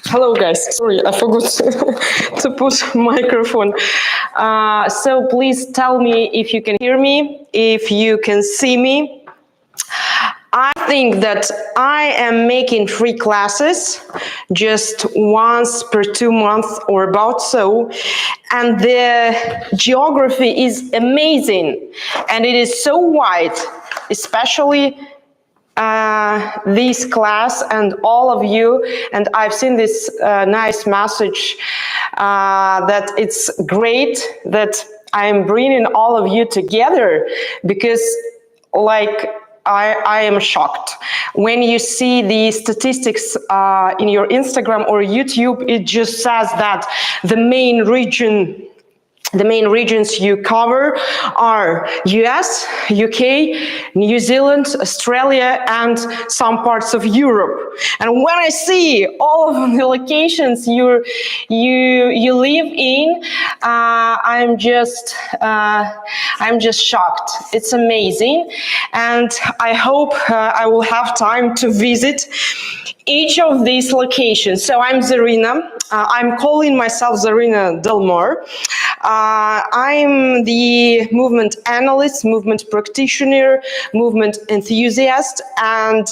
Hello guys, sorry, I forgot to put microphone. So please tell me if you can hear me, if you can see me. I think that I am making 3 classes just once per 2 months or about so, and the geography is amazing and it is so wide, especially this class and all of you, and I've seen this nice message that it's great that I am bringing all of you together, because like I am shocked. When you see the statistics in your Instagram or YouTube, it just says that the main regions you cover are US, UK, New Zealand, Australia, and some parts of Europe. And when I see all of the locations you live in, I'm just shocked. It's amazing, and I hope I will have time to visit each of these locations. So I'm Zarina. I'm calling myself Zarina Delmar. I'm the movement analyst, movement practitioner, movement enthusiast, and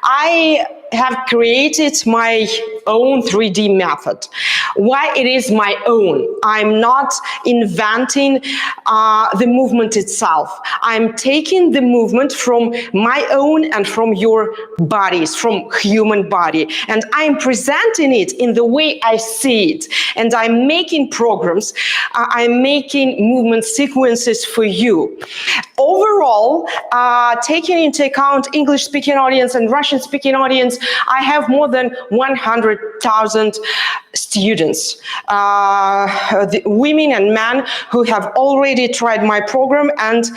I have created my own 3D method. Why it is my own? I'm not inventing the movement itself. I'm taking the movement from my own and from your bodies, from human body, and I'm presenting it in the way I see it. And I'm making programs, I'm making movement sequences for you. Overall, taking into account English-speaking audience and Russian-speaking audience, I have more than 100,000 students, the women and men who have already tried my program and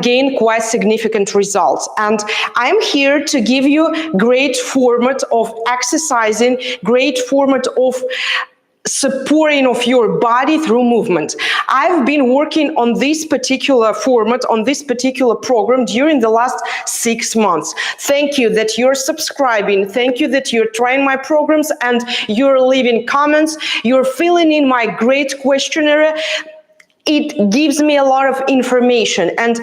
gain quite significant results. And I'm here to give you great format of exercising, great format of supporting of your body through movement. I've been working on this particular format, on this particular program during the last 6 months. Thank you that you're subscribing. Thank you that you're trying my programs and you're leaving comments. You're filling in my great questionnaire. It gives me a lot of information, and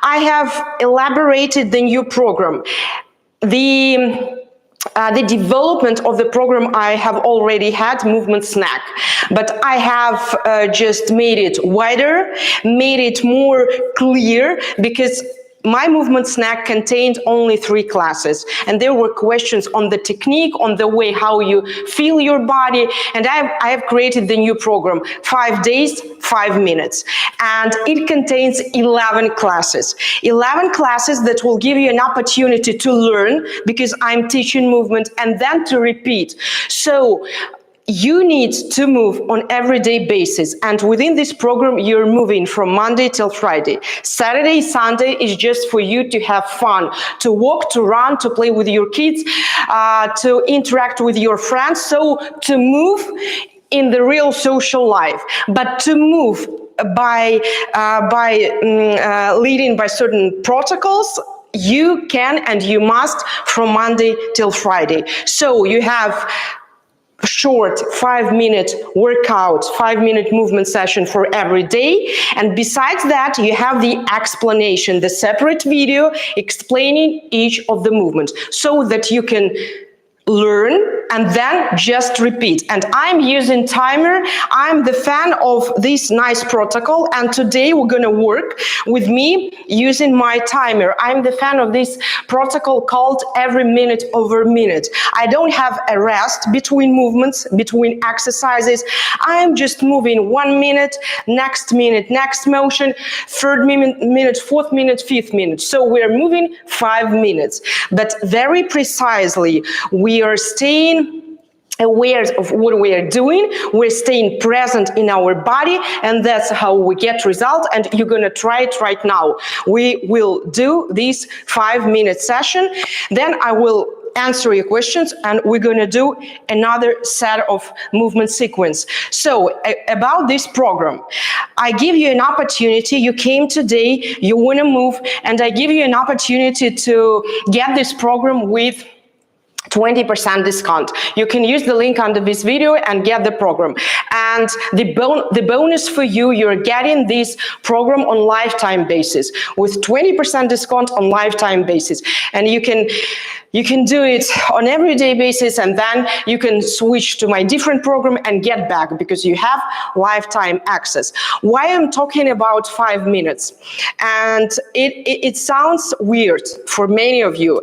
I have elaborated the new program. The development of the program I have already had, Movement Snack, but I have just made it wider, made it more clear, because my Movement Snack contained only 3 classes, and there were questions on the technique, on the way how you feel your body, and I have created the new program, 5 days, 5 minutes, and it contains 11 classes. 11 classes that will give you an opportunity to learn, because I'm teaching movement, and then to repeat. So you need to move on everyday basis, and within this program you're moving from Monday till Friday. Saturday, Sunday is just for you to have fun, to walk, to run, to play with your kids, to interact with your friends, so to move in the real social life, but to move by leading by certain protocols. You can and you must from Monday till Friday. So you have short 5-minute workout, 5-minute movement session for every day. And besides that, you have the explanation, the separate video explaining each of the movements, so that you can learn and then just repeat. And I'm using timer. I'm the fan of this nice protocol, and today we're going to work with me using my timer. I'm the fan of this protocol called every minute over minute. I don't have a rest between movements, between exercises. I'm just moving 1 minute, next motion, third minute, fourth minute, fifth minute. So we're moving 5 minutes, but very precisely we are staying aware of what we are doing. We're staying present in our body, and that's how we get results. And you're going to try it right now. We will do this 5-minute session. Then I will answer your questions, and we're going to do another set of movement sequence. So about this program, I give you an opportunity. You came today, you want to move, and I give you an opportunity to get this program with 20% discount. You can use the link under this video and get the program. And the bonus for you, you're getting this program on lifetime basis with 20% discount on lifetime basis. And you can do it on everyday basis, and then you can switch to my different program and get back because you have lifetime access. Why I'm talking about 5 minutes? And it sounds weird for many of you,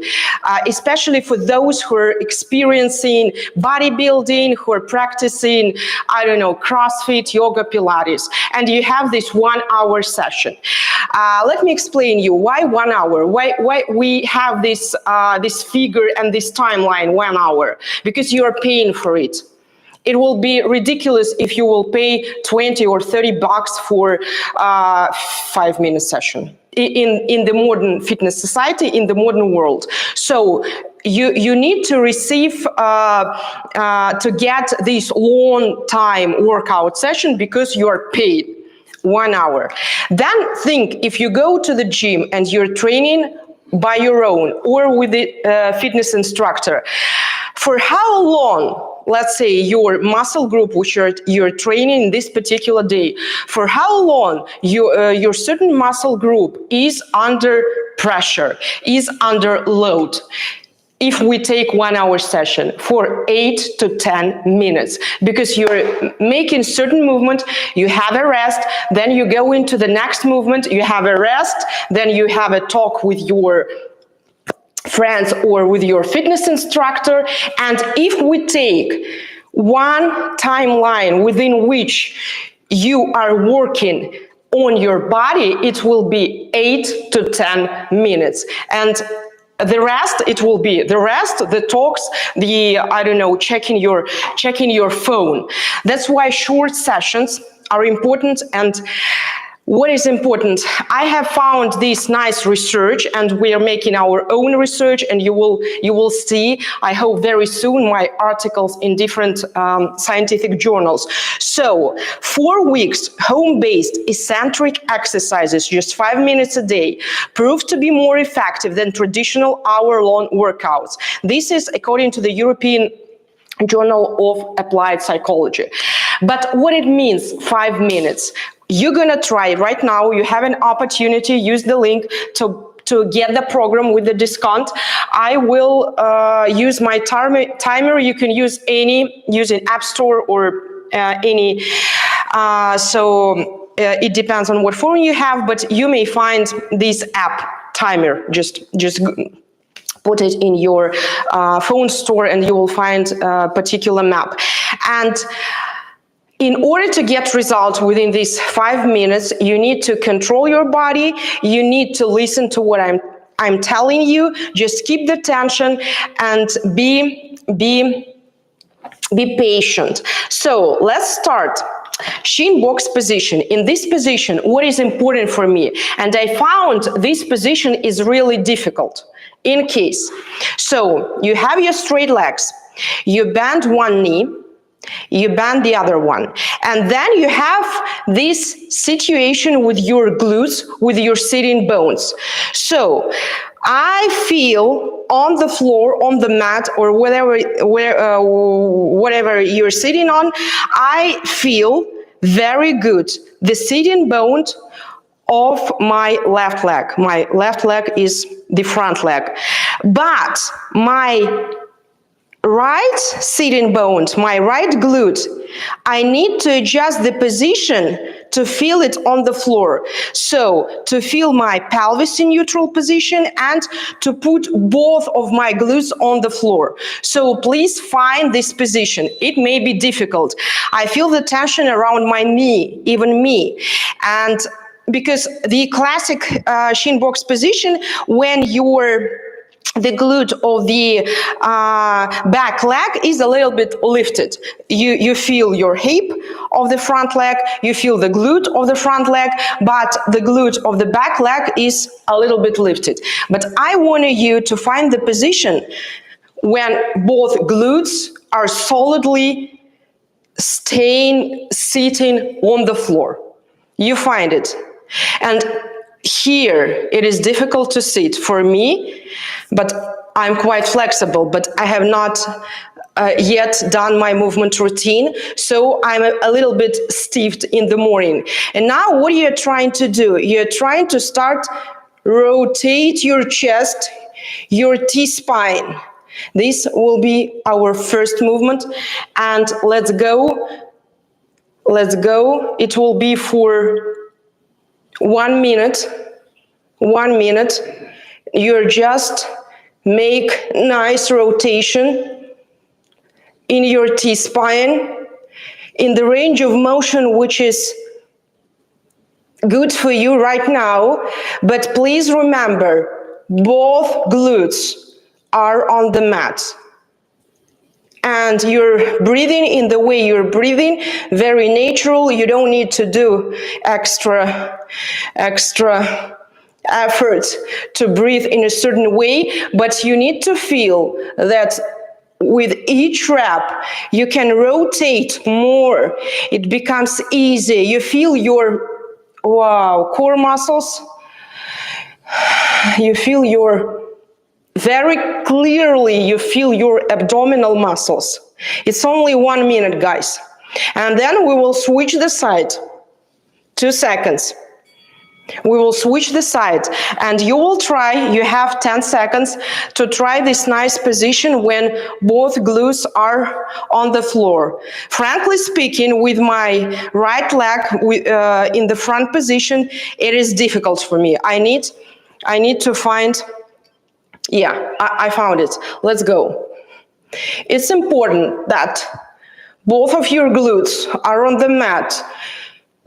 especially for those who are experiencing bodybuilding, who are practicing, I don't know, CrossFit, yoga, Pilates, and you have this 1 hour session. Let me explain you why 1 hour, why we have this figure and this timeline 1 hour, because you are paying for it. It will be ridiculous if you will pay 20 or 30 bucks for a 5-minute session in the modern fitness society, in the modern world. So you need to receive to get this long time workout session because you are paid 1 hour. Then think, if you go to the gym and you're training by your own or with the fitness instructor, for how long, let's say your muscle group which you're training in this particular day, for how long your certain muscle group is under pressure, is under load. If we take 1 hour session for 8 to 10 minutes, because you're making certain movement, you have a rest, then you go into the next movement, you have a rest, then you have a talk with your friends or with your fitness instructor. And if we take one timeline within which you are working on your body, it will be 8 to 10 minutes. And the rest, it will be the rest, the talks, the, I don't know, checking your phone. That's why short sessions are important. And what is important? I have found this nice research, and we are making our own research, and you will see, I hope very soon, my articles in different scientific journals. So 4 weeks home-based eccentric exercises, just 5 minutes a day, proved to be more effective than traditional hour-long workouts. This is according to the European Journal of Applied Psychology. But what it means, 5 minutes? You're gonna try right now. You have an opportunity. Use the link to get the program with the discount. I will use my timer. You can use an App Store or any. It depends on what phone you have, but you may find this app timer. Just put it in your phone store, and you will find a particular map. And in order to get results within these 5 minutes, you need to control your body. You need to listen to what I'm telling you. Just keep the tension and be patient. So let's start. Shin box position. In this position, what is important for me? And I found this position is really difficult in case. So you have your straight legs. You bend one knee. You bend the other one, and then you have this situation with your glutes, with your sitting bones. So I feel on the floor, on the mat, or whatever you're sitting on, I feel very good. The sitting bone of my left leg. My left leg is the front leg, but my right sitting bone, my right glute, I need to adjust the position to feel it on the floor. So to feel my pelvis in neutral position and to put both of my glutes on the floor. So please find this position. It may be difficult. I feel the tension around my knee, even me. And because the classic shin box position, when the glute of the back leg is a little bit lifted. You feel your hip of the front leg, you feel the glute of the front leg, but the glute of the back leg is a little bit lifted. But I wanted you to find the position when both glutes are solidly sitting on the floor. You find it. And here it is difficult to sit for me, but I'm quite flexible, but I have not yet done my movement routine, so I'm a little bit stiffed in the morning. And now what you're trying to do, you're trying to start rotate your chest, your T-spine. This will be our first movement, and let's go. It will be for 1 minute. 1 minute. You're just make nice rotation in your T-spine in the range of motion which is good for you right now, but please remember both glutes are on the mat. And you're breathing in the way you're breathing, very natural. You don't need to do extra effort to breathe in a certain way, but you need to feel that with each rep, you can rotate more. It becomes easy. You feel your, core muscles. You feel your, very clearly, you feel your abdominal muscles. It's only 1 minute, guys. And then we will switch the side. 2 seconds. We will switch the side, and you will try, you have 10 seconds to try this nice position when both glutes are on the floor. Frankly speaking, with my right leg in the front position, it is difficult for me. I need to find, I found it. Let's go. It's important that both of your glutes are on the mat,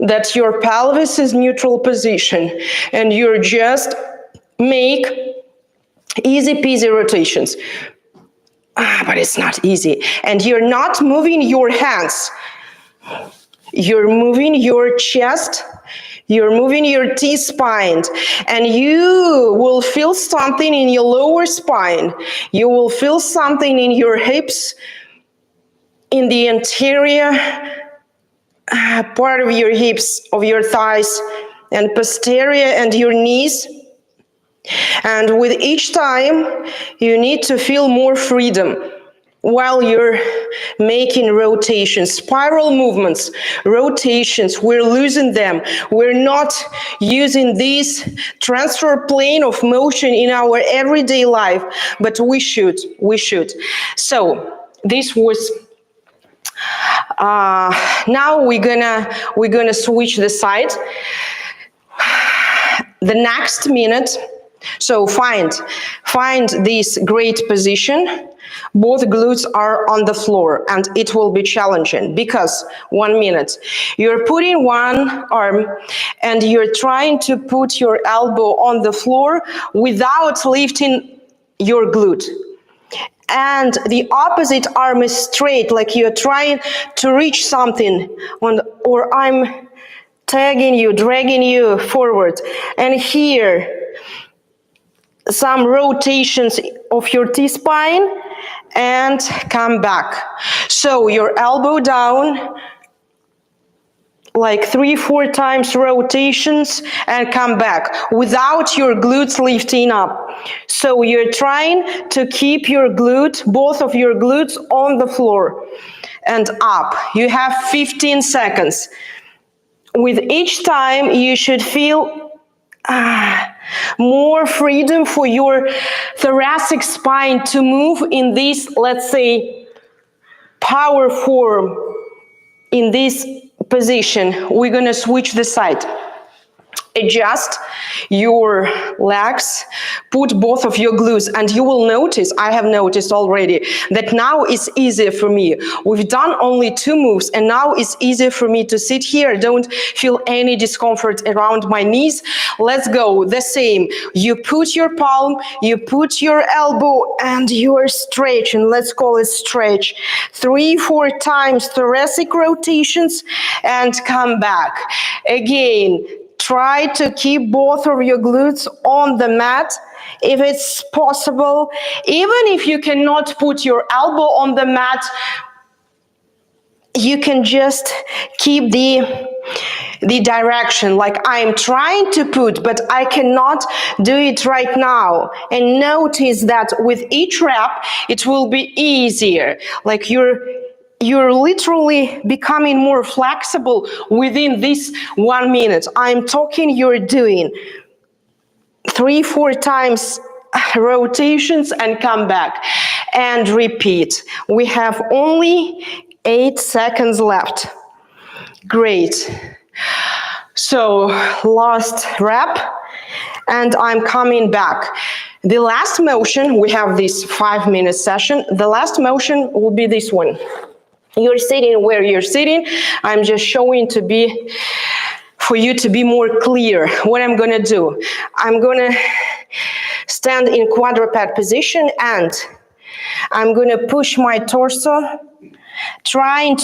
that your pelvis is neutral position, and you're just make easy peasy rotations. But it's not easy. And you're not moving your hands. You're moving your chest, you're moving your T-spine, and you will feel something in your lower spine. You will feel something in your hips, in the anterior part of your hips, of your thighs, and posterior, and your knees. And with each time, you need to feel more freedom while you're making rotations, spiral movements, rotations. We're losing them. We're not using this transfer plane of motion in our everyday life, but we should. So this was now we're gonna switch the side. The next minute, so find this great position. Both glutes are on the floor, and it will be challenging because 1 minute. You're putting one arm and you're trying to put your elbow on the floor without lifting your glute. And the opposite arm is straight, like you're trying to reach something, or I'm tagging you, dragging you forward. And here, some rotations of your T-spine, and come back. So your elbow down, like 3-4 times rotations, and come back without your glutes lifting up. So you're trying to keep your both of your glutes on the floor and up. You have 15 seconds. With each time, you should feel more freedom for your thoracic spine to move in this, let's say, power form, in this position. We're gonna switch the side. Adjust your legs, put both of your glutes, and you will notice, I have noticed already, that now it's easier for me. We've done only 2 moves, and now it's easier for me to sit here. Don't feel any discomfort around my knees. Let's go, the same. You put your palm, you put your elbow, and you are stretching. Let's call it stretch. 3-4 times thoracic rotations, and come back. Again, try to keep both of your glutes on the mat if it's possible. Even if you cannot put your elbow on the mat, you can just keep the direction, like I'm trying to put, but I cannot do it right now. And notice that with each rep, it will be easier. Like you're literally becoming more flexible within this 1 minute. I'm talking, you're doing 3-4 times rotations and come back and repeat. We have only 8 seconds left. Great. So last rep, and I'm coming back. The last motion, we have this 5-minute session. The last motion will be this one. You're sitting where you're sitting. I'm just showing for you to be more clear what I'm gonna do. I'm gonna stand in quadruped position and I'm gonna push my torso, I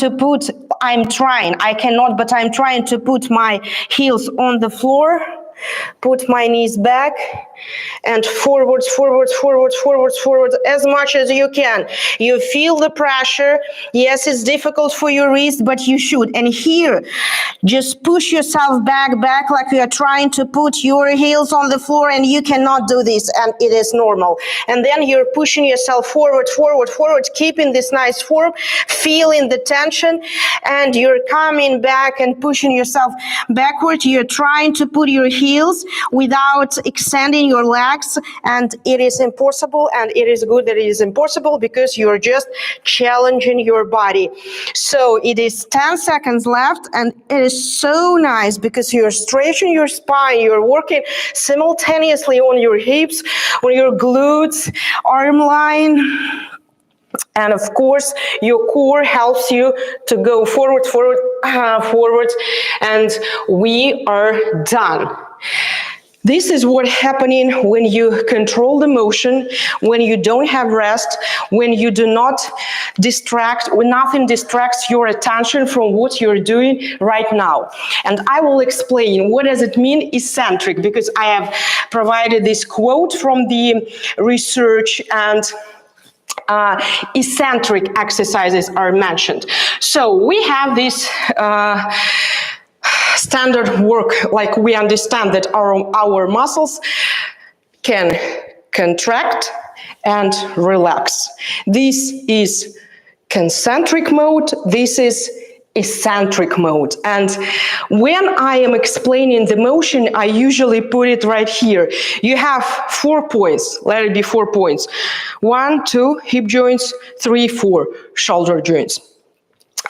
cannot, but I'm trying to put my heels on the floor, put my knees back, and forwards, forwards, forwards, forwards, forwards, as much as you can. You feel the pressure. Yes, it's difficult for your wrist, but you should. And here, just push yourself back, like you are trying to put your heels on the floor, and you cannot do this, and it is normal. And then you're pushing yourself forward, forward, forward, keeping this nice form, feeling the tension, and you're coming back and pushing yourself backward. You're trying to put your heels without extending your legs, and it is impossible, and it is good that it is impossible because you're just challenging your body. So it is 10 seconds left, and it is so nice because you're stretching your spine, you're working simultaneously on your hips, on your glutes, arm line. And of course, your core helps you to go forward, forward, forward, and we are done. This is what's happening when you control the motion, when you don't have rest, when you do not distract, when nothing distracts your attention from what you're doing right now. And I will explain what does it mean eccentric, because I have provided this quote from the research, and eccentric exercises are mentioned. So we have this standard work, like we understand that our muscles can contract and relax. This is concentric mode, this is eccentric mode. And when I am explaining the motion, I usually put it right here. You have 4 points, let it be 4 points. 1, 2, hip joints, 3, 4, shoulder joints.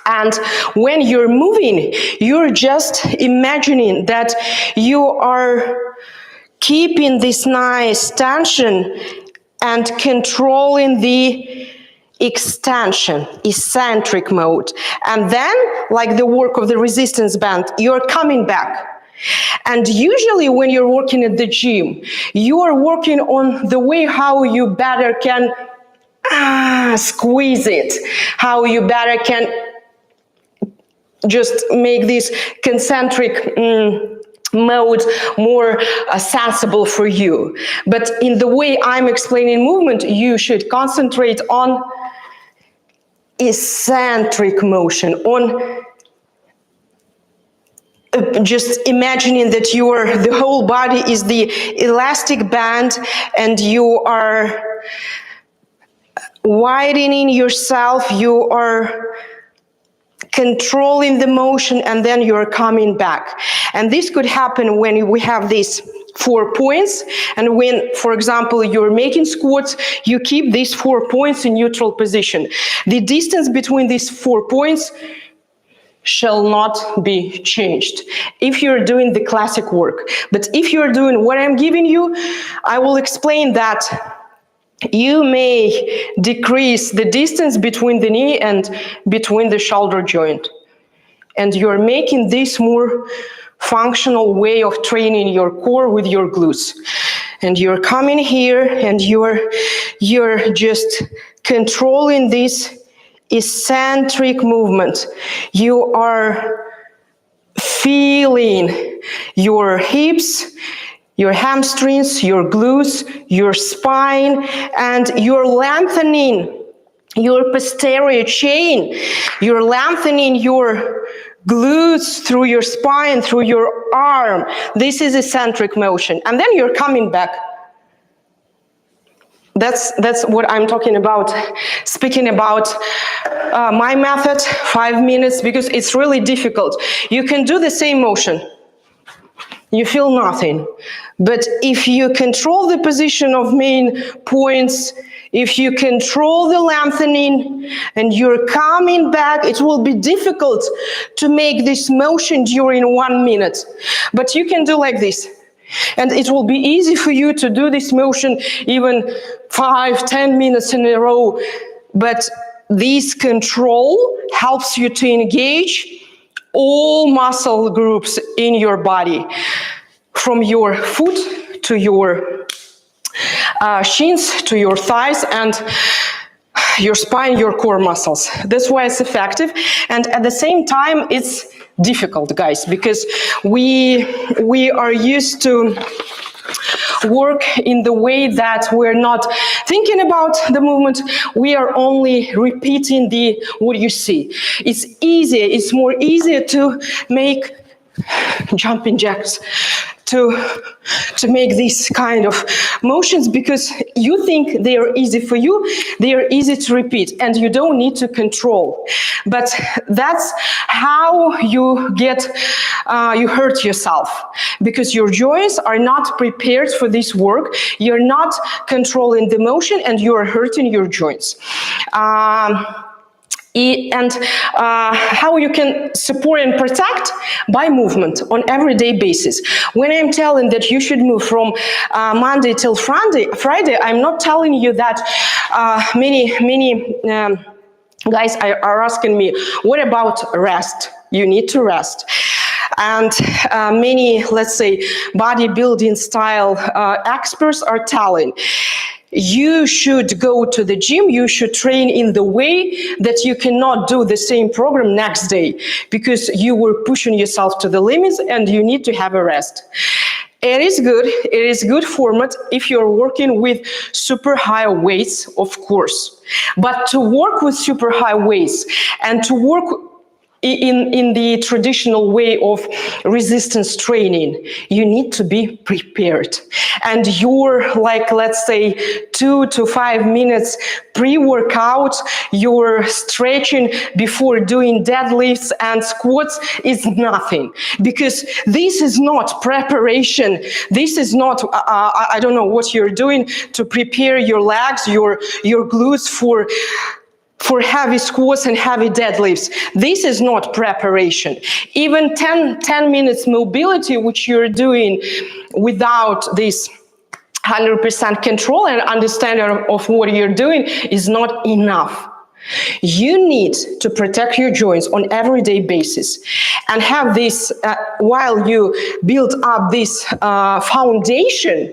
And when you're moving, you're just imagining that you are keeping this nice tension and controlling the extension, eccentric mode. And then, like the work of the resistance band, you're coming back. And usually when you're working at the gym, you are working on the way how you better can squeeze it, how you better can just make this concentric mode more sensible for you. But in the way I'm explaining movement, you should concentrate on eccentric motion, on just imagining that the whole body is the elastic band and you are widening yourself, you are controlling the motion, and then you're coming back. And this could happen when we have these 4 points, and when, for example, you're making squats, you keep these 4 points in neutral position. The distance between these 4 points shall not be changed if you're doing the classic work. But if you're doing what I'm giving you, I will explain that you may decrease the distance between the knee and between the shoulder joint. And you're making this more functional way of training your core with your glutes. And you're coming here and you're just controlling this eccentric movement. You are feeling your hips, your hamstrings, your glutes, your spine, and you're lengthening your posterior chain. You're lengthening your glutes through your spine, through your arm. This is eccentric motion. And then you're coming back. That's what I'm talking about, speaking about my method, 5 minutes, because it's really difficult. You can do the same motion. You feel nothing. But if you control the position of main points, if you control the lengthening and you're coming back, it will be difficult to make this motion during 1 minute. But you can do like this. And it will be easy for you to do this motion even 5-10 minutes in a row. But this control helps you to engage all muscle groups in your body, from your foot to your shins, to your thighs, and your spine, your core muscles. That's why it's effective. And at the same time, it's difficult, guys, because we are used to work in the way that we're not thinking about the movement. We are only repeating what you see. It's easier, it's more easier to make jumping jacks, to make these kind of motions, because you think they are easy for you, they are easy to repeat, and you don't need to control. But that's how you you hurt yourself, because your joints are not prepared for this work. You're not controlling the motion, and you are hurting your joints. And how you can support and protect by movement on everyday basis. When I'm telling that you should move from Monday till Friday, I'm not telling you that many guys are asking me, what about rest? You need to rest. And many, let's say, bodybuilding style experts are telling, you should go to the gym, you should train in the way that you cannot do the same program next day, because you were pushing yourself to the limits and you need to have a rest. It is good format if you're working with super high weights, of course. But to work with super high weights and to work in the traditional way of resistance training, you need to be prepared. And your, like, let's say 2 to 5 minutes pre-workout, your stretching before doing deadlifts and squats is nothing, because this is not preparation. This is not, I don't know what you're doing to prepare your legs, your glutes for heavy squats and heavy deadlifts. This is not preparation. Even 10 minutes mobility, which you're doing without this 100% control and understanding of what you're doing, is not enough. You need to protect your joints on everyday basis and have this, while you build up this foundation,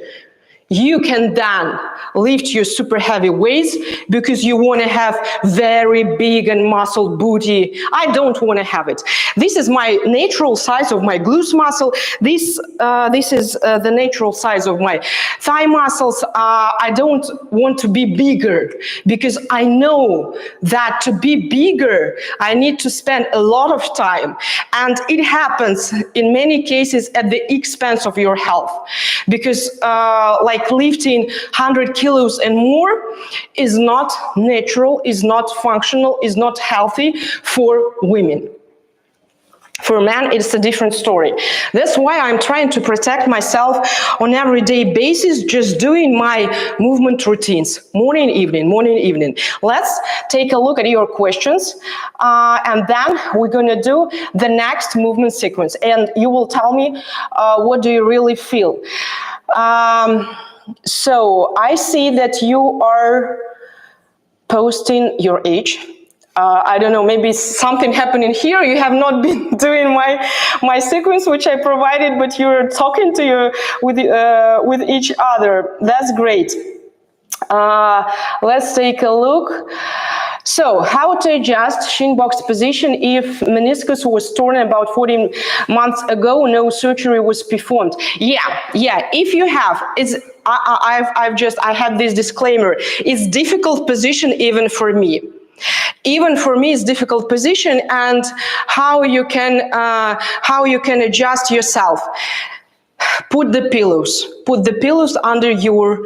you can then lift your super heavy weights, because you want to have very big and muscle booty. I don't want to have it. This is my natural size of my glutes muscle. This is the natural size of my thigh muscles. I don't want to be bigger, because I know that to be bigger, I need to spend a lot of time. And it happens in many cases at the expense of your health, because like lifting 100 kilos and more is not natural, is not functional, is not healthy for women. For men, it's a different story. That's why I'm trying to protect myself on everyday basis, just doing my movement routines, morning, evening. Let's take a look at your questions, and then we're gonna do the next movement sequence, and you will tell me what do you really feel. So I see that you are posting your age. I don't know, maybe something happening here. You have not been doing my sequence, which I provided, but you're talking with each other. That's great. Let's take a look. So, how to adjust shin box position if meniscus was torn about 14 months ago, no surgery was performed? Yeah. If you have, I had this disclaimer. It's difficult position even for me. Even for me, it's difficult position, and how you can adjust yourself. Put the pillows under your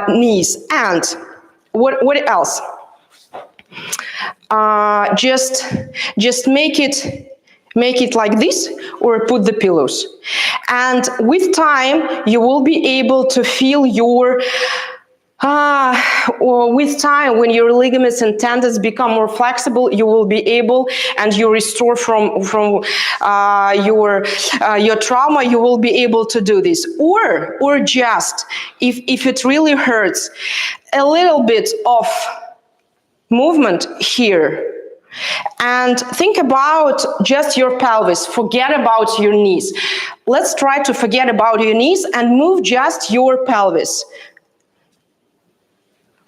knees, and what else? Just make it like this, or put the pillows. And with time, you will be able to feel your or with time, when your ligaments and tendons become more flexible, you will be able, and you restore from your trauma, you will be able to do this. Or just, if it really hurts, a little bit of movement here. And think about just your pelvis. Forget about your knees. Let's try to forget about your knees and move just your pelvis.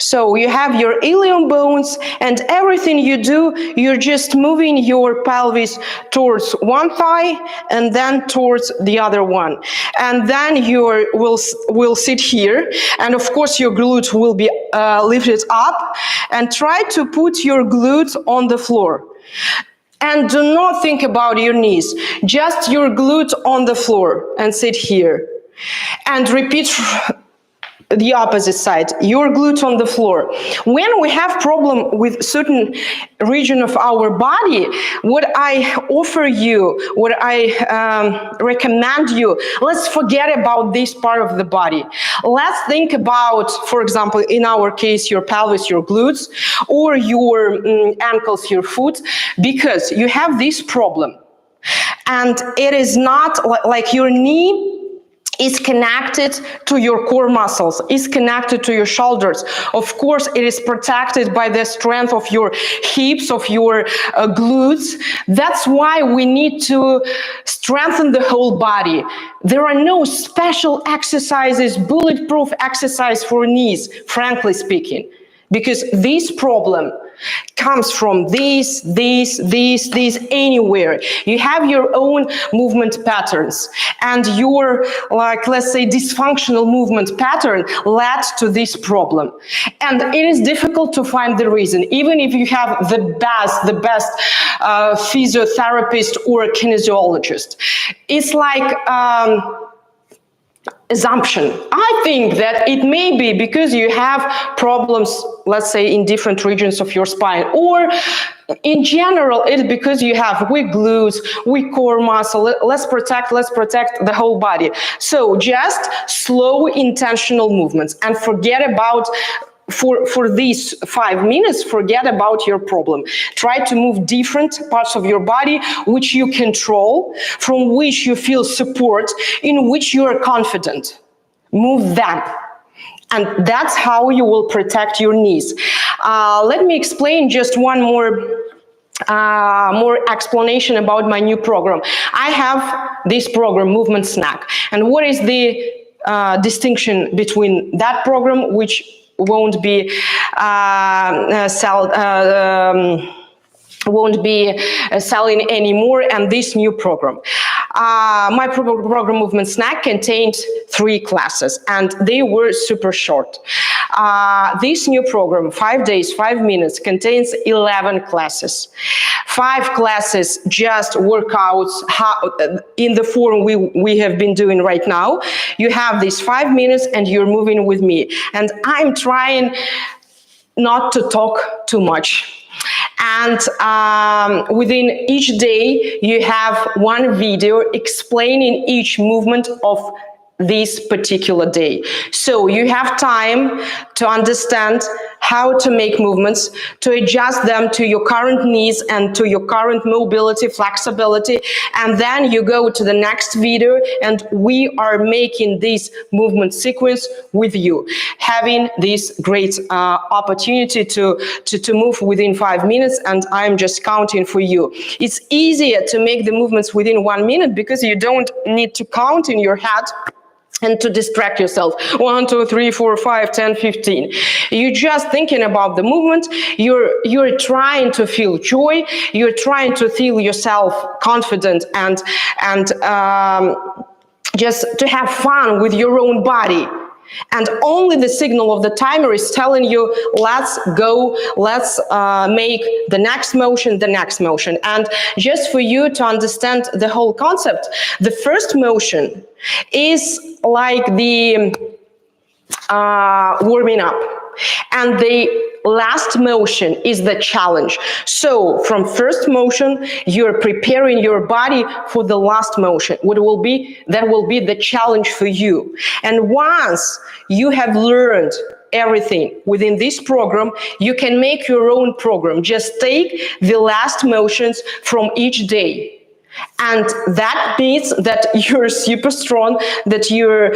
So you have your ilium bones, and everything you do, you're just moving your pelvis towards one thigh and then towards the other one. And then you will sit here, and of course your glutes will be lifted up, and try to put your glutes on the floor. And do not think about your knees, just your glutes on the floor, and sit here. And repeat the opposite side, your glutes on the floor. When we have problem with certain region of our body, what I offer you, what I recommend you, let's forget about this part of the body. Let's think about, for example, in our case, your pelvis, your glutes, or your ankles, your foot, because you have this problem. And it is not like your knee is connected to your core muscles, is connected to your shoulders. Of course, it is protected by the strength of your hips, of your glutes. That's why we need to strengthen the whole body. There are no special exercises, bulletproof exercise for knees, frankly speaking, because this problem comes from this, anywhere. You have your own movement patterns, and your, like, let's say, dysfunctional movement pattern led to this problem. And it is difficult to find the reason, even if you have the best physiotherapist or kinesiologist. It's like, assumption. I think that it may be because you have problems, let's say, in different regions of your spine, or in general, it's because you have weak glutes, weak core muscle. Let's protect the whole body. So just slow, intentional movements, and forget about, for these 5 minutes, forget about your problem. Try to move different parts of your body which you control, from which you feel support, in which you are confident. Move them. And that's how you will protect your knees. Let me explain just one more explanation about my new program. I have this program, Movement Snack. And what is the distinction between that program, which won't be selling anymore, and this new program? My program Movement Snack contained 3 classes, and they were super short. This new program, 5 days, 5 minutes, contains 11 classes. 5 classes, just workouts in the form we have been doing right now. You have these 5 minutes and you're moving with me. And I'm trying not to talk too much. And within each day, you have one video explaining each movement of this particular day. So you have time to understand how to make movements, to adjust them to your current needs and to your current mobility, flexibility. And then you go to the next video, and we are making this movement sequence with you, having this great opportunity to move within 5 minutes, and I'm just counting for you. It's easier to make the movements within 1 minute because you don't need to count in your head and to distract yourself. 1, 2, 3, 4, 5, 10, 15. You're just thinking about the movement. You're trying to feel joy. You're trying to feel yourself confident and just to have fun with your own body. And only the signal of the timer is telling you, let's go, let's make the next motion, the next motion. And just for you to understand the whole concept, the first motion is like the warming up. And the last motion is the challenge. So from first motion, you're preparing your body for the last motion. That will be the challenge for you. And once you have learned everything within this program, you can make your own program. Just take the last motions from each day. And that means that you're super strong, that you're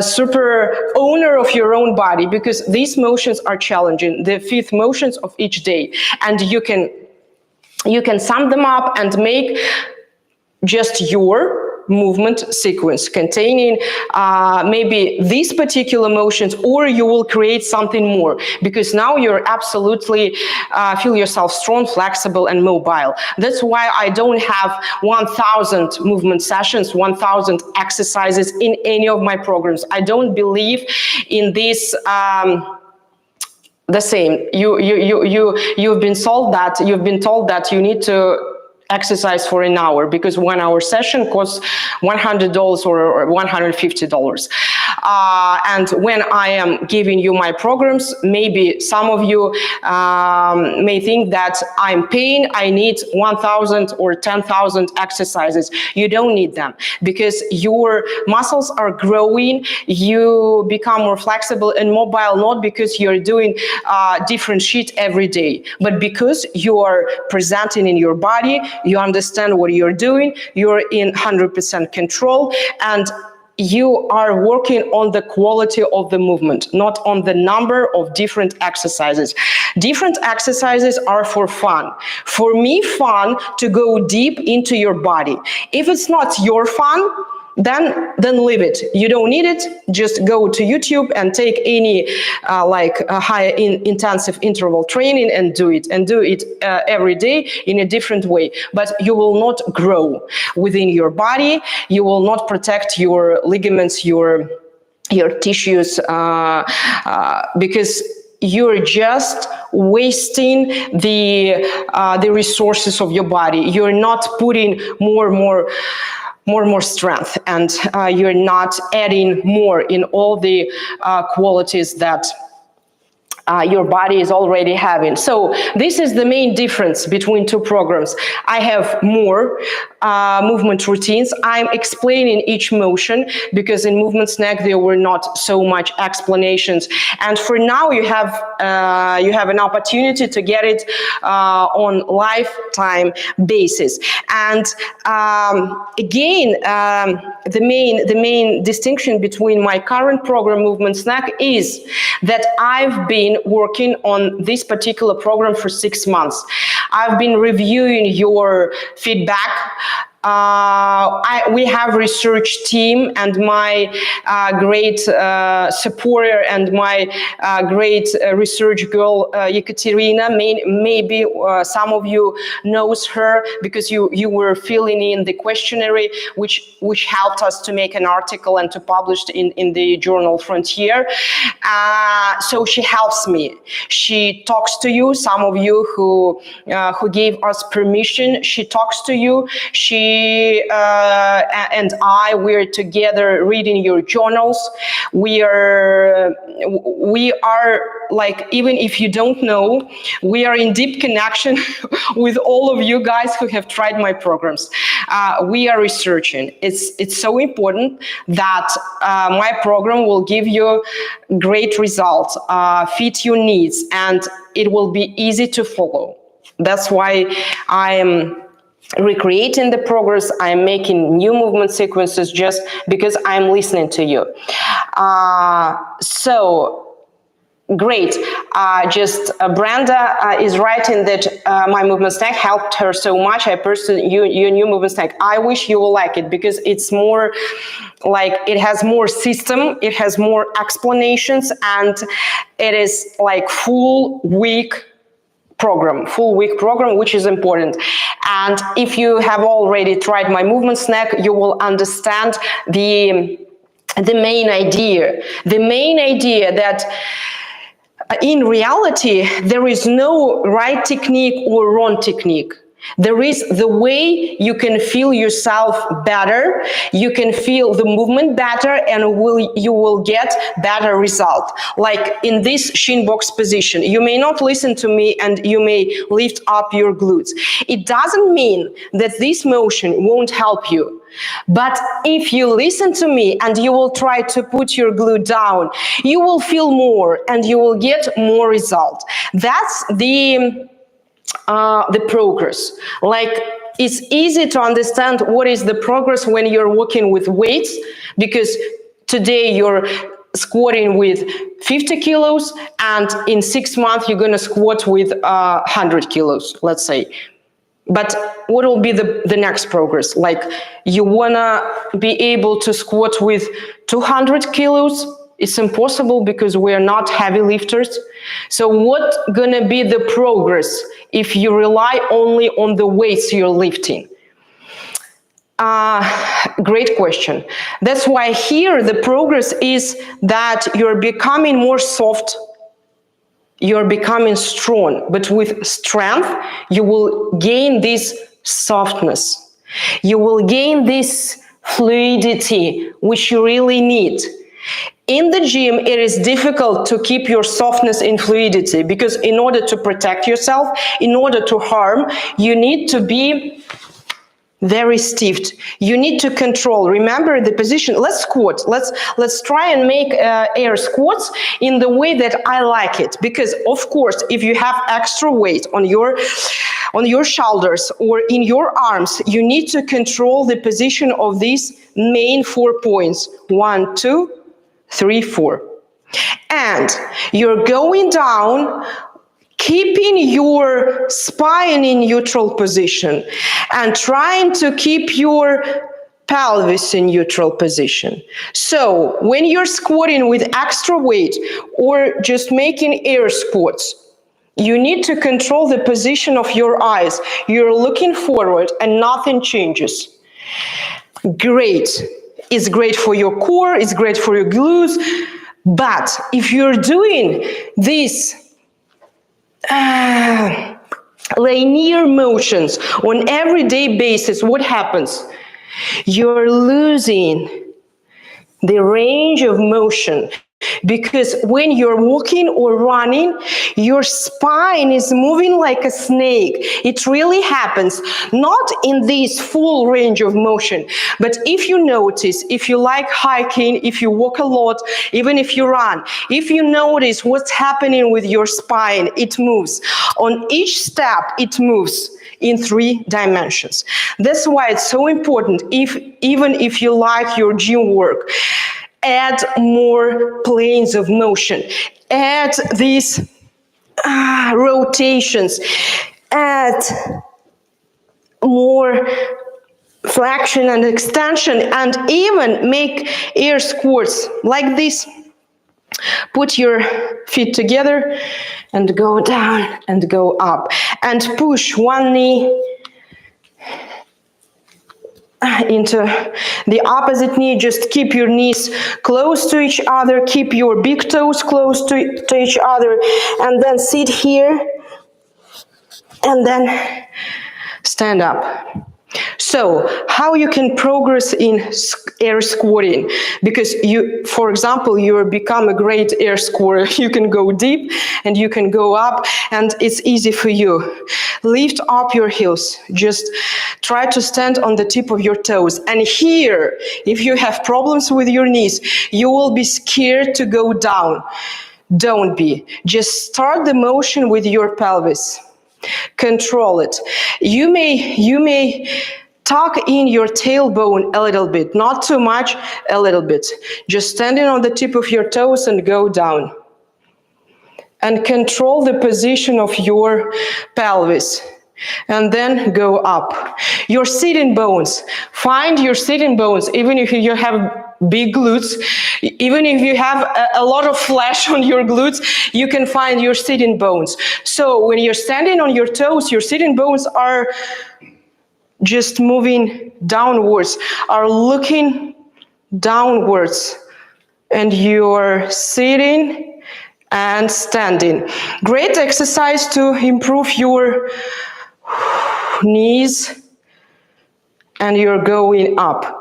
super owner of your own body, because these motions are challenging, the 5 motions of each day. And you can sum them up and make just your movement sequence containing maybe these particular motions, or you will create something more, because now you're absolutely feel yourself strong, flexible, and mobile. That's why I don't have 1,000 movement sessions, 1,000 exercises in any of my programs. I don't believe in this. The same. You've been told that you need to exercise for an hour, because 1 hour session costs $100 or $150. And when I am giving you my programs, maybe some of you may think that I'm paying, I need 1,000 or 10,000 exercises. You don't need them, because your muscles are growing, you become more flexible and mobile, not because you're doing different shit every day, but because you are presenting in your body, you understand what you're doing, you're in 100% control, and you are working on the quality of the movement, not on the number of different exercises. Different exercises are for fun. For me, fun to go deep into your body. If it's not your fun, then leave it. You don't need it. Just go to YouTube and take any high intensive interval training and do it every day in a different way. But you will not grow within your body. You will not protect your ligaments, your tissues, because you're just wasting the resources of your body. You're not putting more strength, and you're not adding more in all the qualities that your body is already having. So this is the main difference between 2 programs. I have more movement routines. I'm explaining each motion, because in Movement Snack there were not so much explanations. And for now you have an opportunity to get it on lifetime basis. And again, the main distinction between my current program Movement Snack is that I've been working on this particular program for 6 months. I've been reviewing your feedback. We have research team, and my great supporter and my great research girl Ekaterina. Maybe some of you knows her, because you were filling in the questionnaire, which helped us to make an article and to publish in the journal Frontier. So she helps me. She talks to you. Some of you who gave us permission, she talks to you. She and we're together reading your journals. We are like, even if you don't know, we are in deep connection with all of you guys who have tried my programs. We are researching. It's so important that my program will give you great results, fit your needs, and it will be easy to follow. That's why I am recreating the progress. I'm making new movement sequences just because I'm listening to you. So great. Brenda is writing that my Movement Snack helped her so much. I personally, your new Movement Snack, I wish you will like it, because it's more like, it has more system, it has more explanations, and it is like full week program, which is important. And if you have already tried my Movement Snack, you will understand the the main idea that in reality, there is no right technique or wrong technique. There is the way you can feel yourself better, you can feel the movement better, and you will get better result. Like in this shin box position, you may not listen to me and you may lift up your glutes. It doesn't mean that this motion won't help you. But if you listen to me and you will try to put your glute down, you will feel more and you will get more result. That's the progress. Like, it's easy to understand what is the progress when you're working with weights, because today you're squatting with 50 kilos and in 6 months you're going to squat with 100 kilos, let's say. But what will be the next progress? Like, you want to be able to squat with 200 kilos? It's impossible because we are not heavy lifters. So what's gonna be the progress if you rely only on the weights you're lifting? Great question. That's why here the progress is that you're becoming more soft, you're becoming strong, but with strength, you will gain this softness. You will gain this fluidity, which you really need. In the gym, it is difficult to keep your softness and fluidity because in order to protect yourself, in order to harm, you need to be very stiff. You need to control. Remember the position. Let's squat. Let's try and make air squats in the way that I like it. Because of course, if you have extra weight on your shoulders or in your arms, you need to control the position of these main 4 points. 1, 2, 3, 4. And you're going down, keeping your spine in neutral position and trying to keep your pelvis in neutral position. So when you're squatting with extra weight or just making air squats, you need to control the position of your eyes. You're looking forward and nothing changes. Great. It's great for your core, it's great for your glutes, but if you're doing this linear motions on everyday basis, what happens? You're losing the range of motion. Because when you're walking or running, your spine is moving like a snake. It really happens, not in this full range of motion, but if you notice, if you like hiking, if you walk a lot, even if you run, if you notice what's happening with your spine, it moves. On each step, it moves in 3 dimensions. That's why it's so important, even if you like your gym work, add more planes of motion, add these rotations, add more flexion and extension, and even make air squats like this. Put your feet together and go down and go up and push one knee into the opposite knee. Just keep your knees close to each other, keep your big toes close to each other, and then sit here and then stand up. So how you can progress in air squatting? Because you, for example, you become a great air squatter. You can go deep and you can go up, and it's easy for you. Lift up your heels. Just try to stand on the tip of your toes. And here, if you have problems with your knees, you will be scared to go down. Don't be. Just start the motion with your pelvis. Control it. You may tuck in your tailbone a little bit, not too much, a little bit. Just standing on the tip of your toes and go down. And control the position of your pelvis. And then go up. Your sitting bones. Find your sitting bones, even if you have big glutes, even if you have a lot of flesh on your glutes, you can find your sitting bones. So when you're standing on your toes, your sitting bones are just moving downwards, are looking downwards, and you're sitting and standing. Great exercise to improve your knees, and you're going up.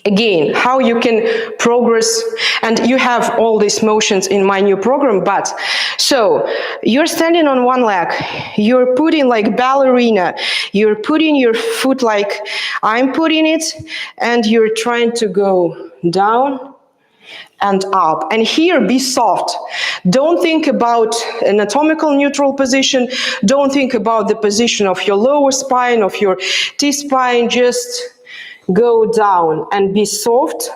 Again, how you can progress, and you have all these motions in my new program, but so you're standing on one leg, you're putting like ballerina, you're putting your foot like I'm putting it, and you're trying to go down and up. And here, be soft. Don't think about anatomical neutral position. Don't think about the position of your lower spine, of your T-spine. Just go down and be soft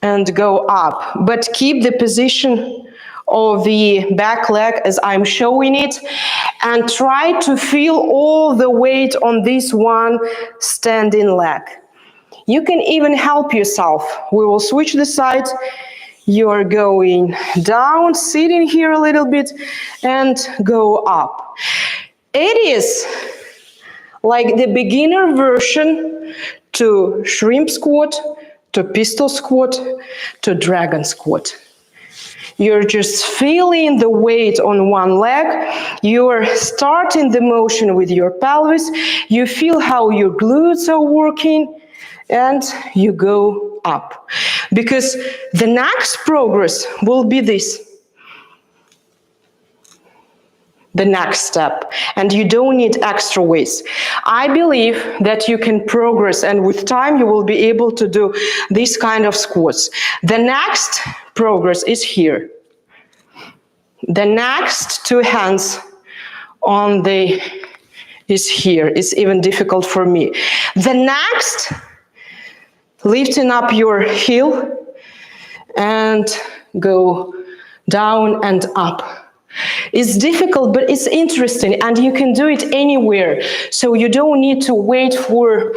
and go up. But keep the position of the back leg as I'm showing it, and try to feel all the weight on this one standing leg. You can even help yourself. We will switch the sides. You're going down, sitting here a little bit, and go up. It is like the beginner version to shrimp squat, to pistol squat, to dragon squat. You're just feeling the weight on one leg. You're starting the motion with your pelvis. You feel how your glutes are working, and you go up. Because the next progress will be this. The next step, and you don't need extra weights. I believe that you can progress, and with time you will be able to do this kind of squats. The next progress is here. The next two hands on the is here. It's even difficult for me. The next, lifting up your heel and go down and up. It's difficult, but it's interesting, and you can do it anywhere. So you don't need to wait for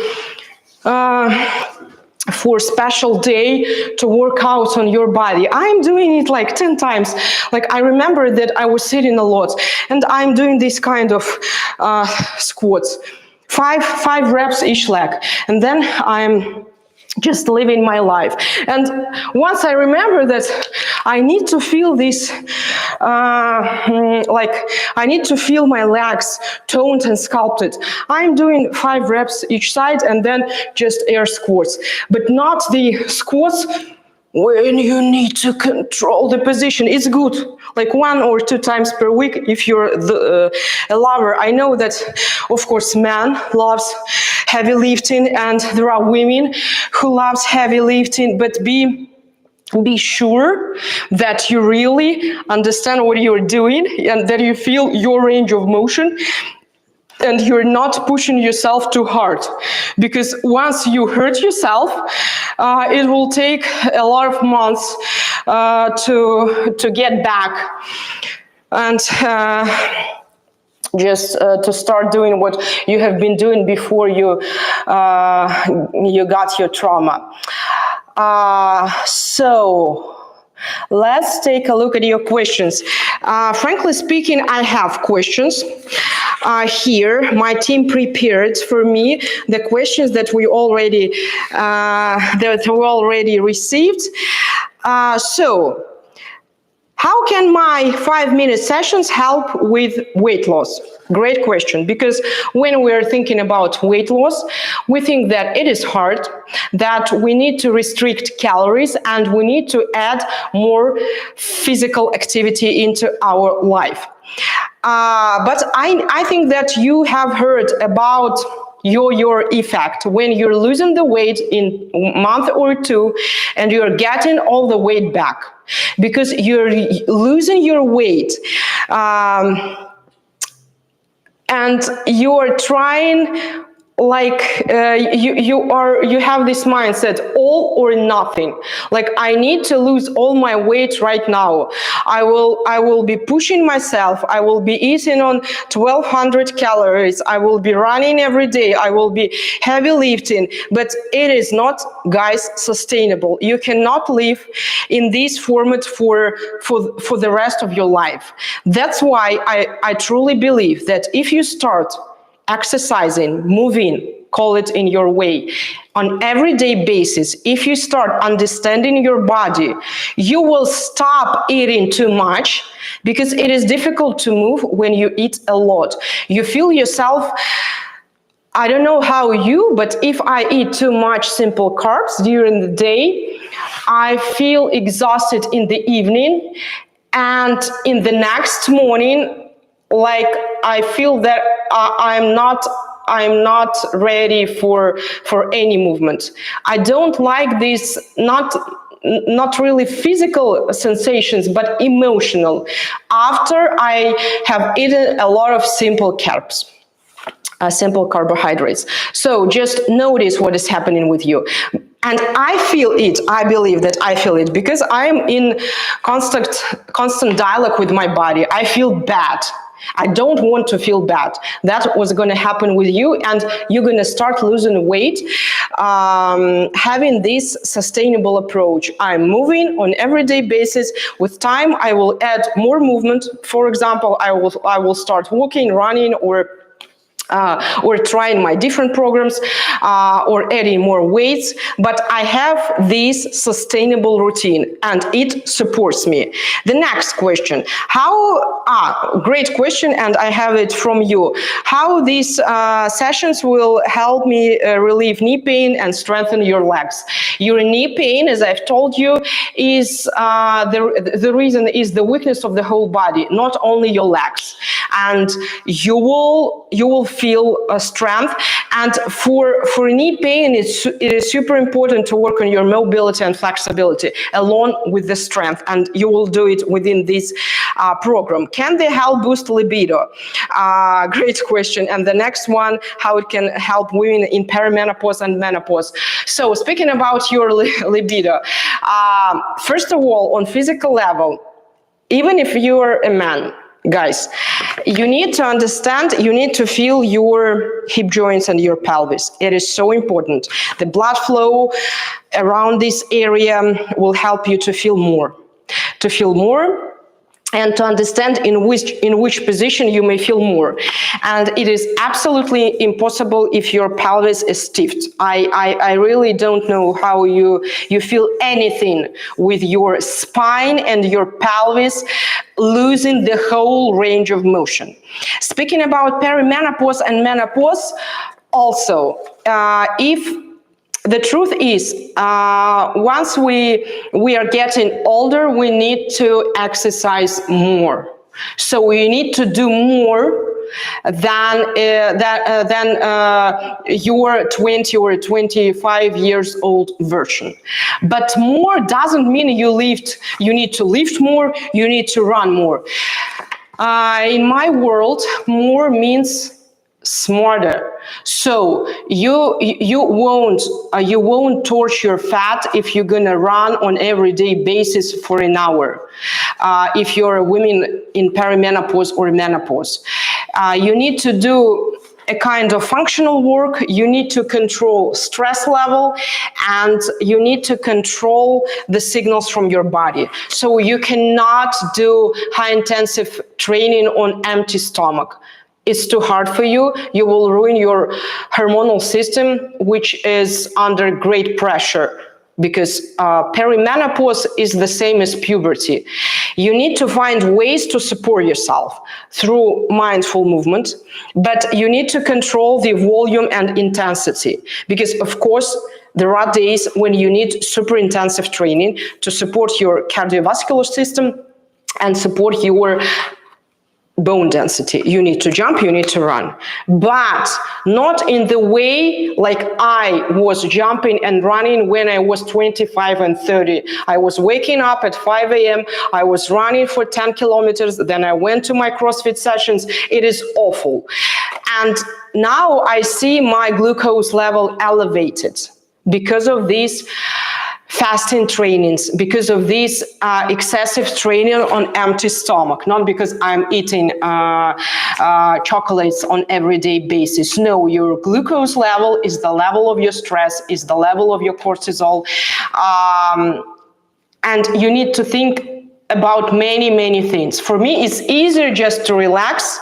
special day to work out on your body. I'm doing it like 10 times. Like, I remember that I was sitting a lot, and I'm doing this kind of squats. Five reps each leg, and then I'm just living my life. And once I remember that I need to feel this, like I need to feel my legs toned and sculpted, I'm doing 5 reps each side and then just air squats, but not the squats when you need to control the position. It's good, like 1 or 2 times per week if you're a lover. I know that, of course, man loves heavy lifting, and there are women who loves heavy lifting, but be sure that you really understand what you're doing and that you feel your range of motion, and you're not pushing yourself too hard, because once you hurt yourself, it will take a lot of months to get back, and just to start doing what you have been doing before you got your trauma. So let's take a look at your questions. Frankly speaking, I have questions here. My team prepared for me the questions that we already received. So, how can my 5-minute sessions help with weight loss? Great question, because when we're thinking about weight loss, we think that it is hard, that we need to restrict calories, and we need to add more physical activity into our life. But I think that you have heard about yo-yo effect, when you're losing the weight in a month or 2 and you're getting all the weight back because you're losing your weight, and you're trying, like you have this mindset, all or nothing. Like, I need to lose all my weight right now. I will be pushing myself. I will be eating on 1,200 calories. I will be running every day. I will be heavy lifting. But it is not, guys, sustainable. You cannot live in this format for the rest of your life. That's why I truly believe that if you start exercising, moving call it in your way. On everyday basis, if you start understanding your body, you will stop eating too much, because it is difficult to move when you eat a lot. You feel yourself, I don't know how you, but if I eat too much simple carbs during the day, I feel exhausted in the evening, and in the next morning, like I feel that I'm not ready for any movement. I don't like this, not really physical sensations, but emotional, after I have eaten a lot of simple carbs. Simple carbohydrates. So just notice what is happening with you. And I feel it, I believe that I feel it, because I'm in constant dialogue with my body. I feel bad. I don't want to feel bad. That was going to happen with you, and you're going to start losing weight, having this sustainable approach. I'm moving on everyday basis. With time, I will add more movement. For example, I will start walking, running, or trying my different programs, or adding more weights, but I have this sustainable routine and it supports me. The next question, great question, and I have it from you. How these sessions will help me relieve knee pain and strengthen your legs? Your knee pain, as I've told you, is the reason is the weakness of the whole body, not only your legs, and you will feel strength. And for knee pain, it is super important to work on your mobility and flexibility along with the strength, and you will do it within this program. Can they help boost libido? Great question. And the next one, how it can help women in perimenopause and menopause. So speaking about your libido, first of all, on physical level, even if you are a man, guys, you need to understand, you need to feel your hip joints and your pelvis. It is so important. The blood flow around this area will help you to feel more, and to understand in which position you may feel more. And it is absolutely impossible if your pelvis is stiff. I really don't know how you feel anything with your spine and your pelvis losing the whole range of motion. Speaking about perimenopause and menopause, also, if the truth is, once we are getting older, we need to exercise more. So we need to do more than your 20 or 25 years old version. But more doesn't mean you need to lift more, you need to run more. In my world, more means smarter. So you won't torch your fat if you're gonna run on everyday basis for an hour. If you're a woman in perimenopause or menopause, you need to do a kind of functional work. You need to control stress level, and you need to control the signals from your body. So you cannot do high intensive training on empty stomach. It's too hard for you. You will ruin your hormonal system, which is under great pressure, because perimenopause is the same as puberty. You need to find ways to support yourself through mindful movement, but you need to control the volume and intensity, because of course there are days when you need super intensive training to support your cardiovascular system and support your bone density. You need to jump, you need to run, but not in the way like I was jumping and running when I was 25 and 30. I was waking up at 5 a.m. I was running for 10 kilometers. Then I went to my CrossFit sessions. It is awful. And now I see my glucose level elevated because of these fasting trainings, because of this excessive training on empty stomach, not because I'm eating chocolates on everyday basis. No, your glucose level is the level of your stress, is the level of your cortisol, and you need to think about many things. For me, it's easier just to relax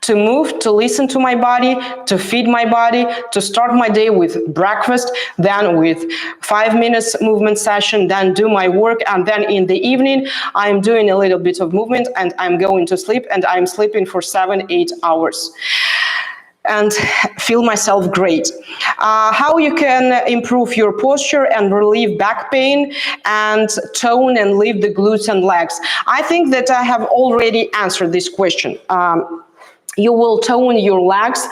to move, to listen to my body, to feed my body, to start my day with breakfast, then with 5 minutes movement session, then do my work, and then in the evening I'm doing a little bit of movement and I'm going to sleep, and I'm sleeping for 7-8 hours and feel myself great. How you can improve your posture and relieve back pain and tone and lift the glutes and legs? I think that I have already answered this question. You will tone your legs.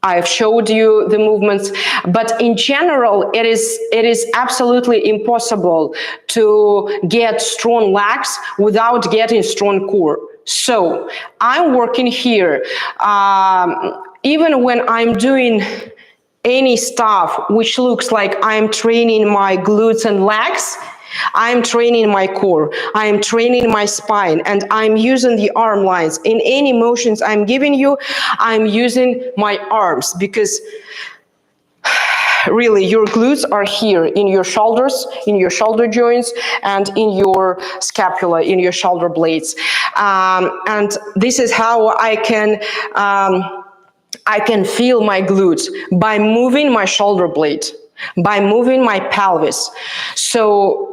I've showed you the movements, but in general, it is absolutely impossible to get strong legs without getting strong core. So I'm working here. Even when I'm doing any stuff which looks like I'm training my glutes and legs, I'm training my core, I'm training my spine, and I'm using the arm lines. In any motions I'm giving you, I'm using my arms, because really your glutes are here in your shoulders, in your shoulder joints, and in your scapula, in your shoulder blades. And this is how I can feel my glutes, by moving my shoulder blade, by moving my pelvis. So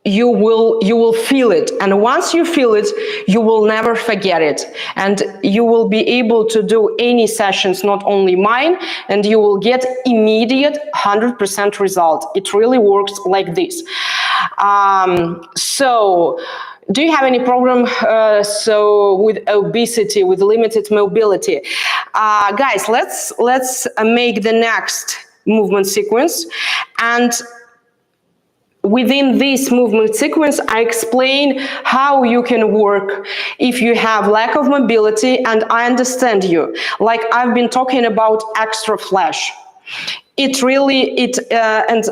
you will feel it, and once you feel it, you will never forget it, and you will be able to do any sessions, not only mine, and you will get immediate 100% result. It really works like this. So do you have any problem so with obesity, with limited mobility? Guys, let's make the next movement sequence, and within this movement sequence, I explain how you can work if you have lack of mobility, and I understand you. Like I've been talking about extra flesh. And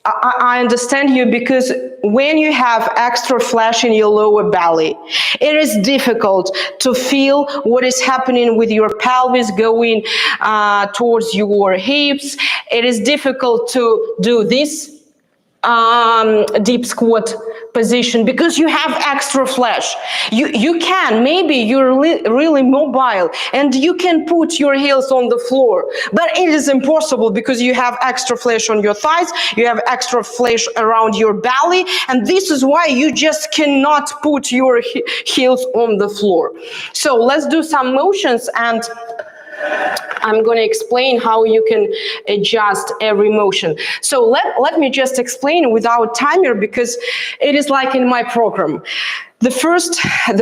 I understand you, because when you have extra flesh in your lower belly, it is difficult to feel what is happening with your pelvis going towards your hips. It is difficult to do this deep squat position because you have extra flesh. You can, maybe you're really mobile and you can put your heels on the floor, but it is impossible because you have extra flesh on your thighs, you have extra flesh around your belly, and this is why you just cannot put your heels on the floor. So let's do some motions, and I'm going to explain how you can adjust every motion. So let me just explain without timer, because it is like in my program. The first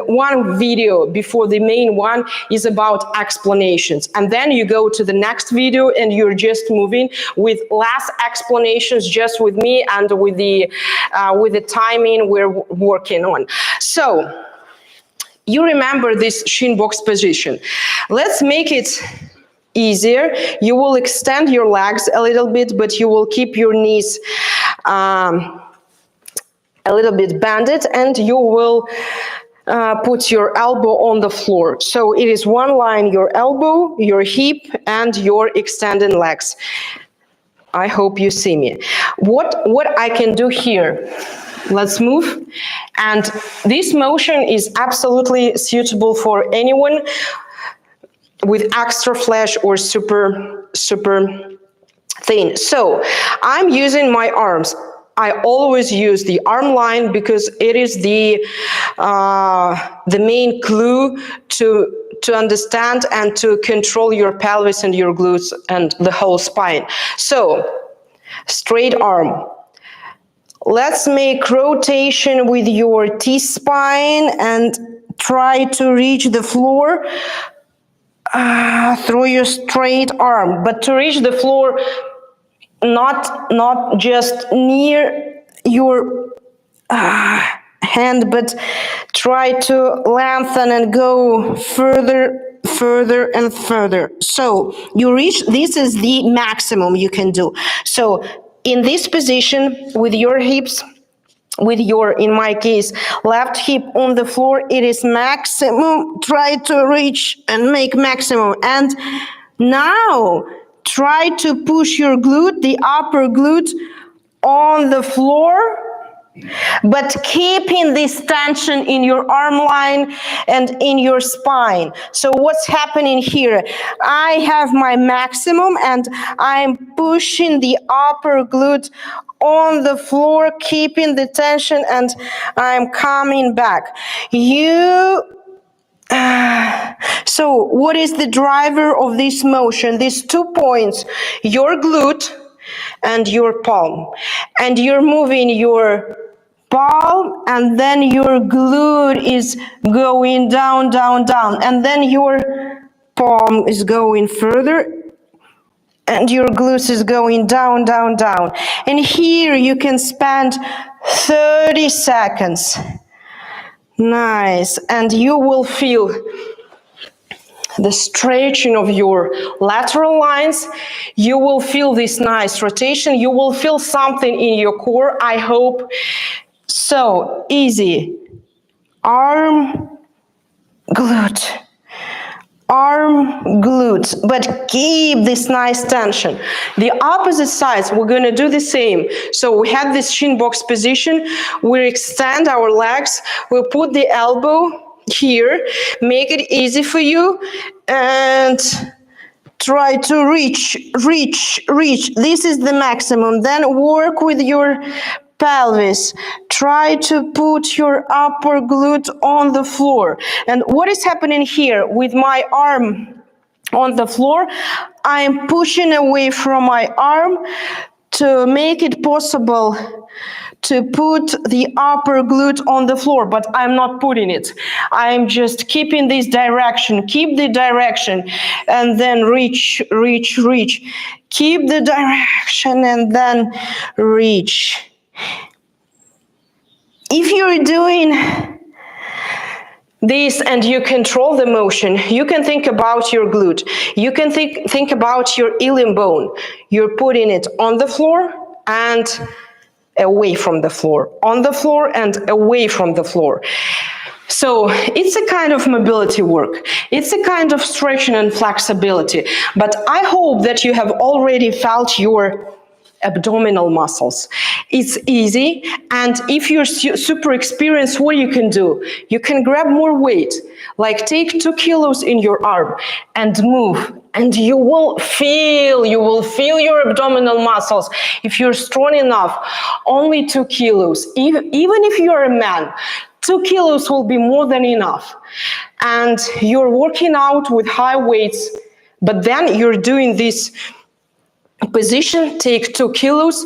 one video before the main one is about explanations, and then you go to the next video and you're just moving with less explanations, just with me and with the timing we're working on. So you remember this shin box position. Let's make it easier. You will extend your legs a little bit, but you will keep your knees a little bit bended, and you will put your elbow on the floor. So it is one line, your elbow, your hip, and your extended legs. I hope you see me. What I can do here, let's move. And this motion is absolutely suitable for anyone with extra flesh or super thin. So I'm using my arms. I always use the arm line because it is the main clue to understand and to control your pelvis and your glutes and the whole spine. So straight arm. Let's make rotation with your T-spine and try to reach the floor through your straight arm. But to reach the floor, not just near your hand, but try to lengthen and go further and further. So you reach, this is the maximum you can do. So in this position, with your hips, with your, in my case, left hip on the floor, it is maximum. Try to reach and make maximum. And now try to push your glute, the upper glute, on the floor but keeping this tension in your arm line and in your spine. So what's happening here? I have my maximum and I'm pushing the upper glute on the floor, keeping the tension, and I'm coming back. So what is the driver of this motion? These 2 points, your glute and your palm. And you're moving your palm, and then your glute is going down, down, down. And then your palm is going further, and your glute is going down, down, down. And here you can spend 30 seconds. Nice. And you will feel the stretching of your lateral lines. You will feel this nice rotation. You will feel something in your core, I hope. So easy. Arm, glute. Arm, glutes, but keep this nice tension. The opposite sides, we're going to do the same. So we have this shin box position. We extend our legs. We'll put the elbow here. Make it easy for you. And try to reach. This is the maximum. Then work with your pelvis. Try to put your upper glute on the floor. And what is happening here with my arm on the floor? I'm pushing away from my arm to make it possible to put the upper glute on the floor, but I'm not putting it. I'm just keeping this direction. Keep the direction and then reach. Keep the direction and then reach. If you're doing this and you control the motion, you can think about your glute. You can think about your ilium bone. You're putting it on the floor and away from the floor. On the floor and away from the floor. So it's a kind of mobility work. It's a kind of stretching and flexibility. But I hope that you have already felt your abdominal muscles. It's easy, and if you're super experienced, what you can do? You can grab more weight, like take 2 kilos in your arm and move, and you will feel your abdominal muscles. If you're strong enough, only 2 kilos. Even if you're a man, 2 kilos will be more than enough. And you're working out with high weights, but then you're doing this position, take 2 kilos,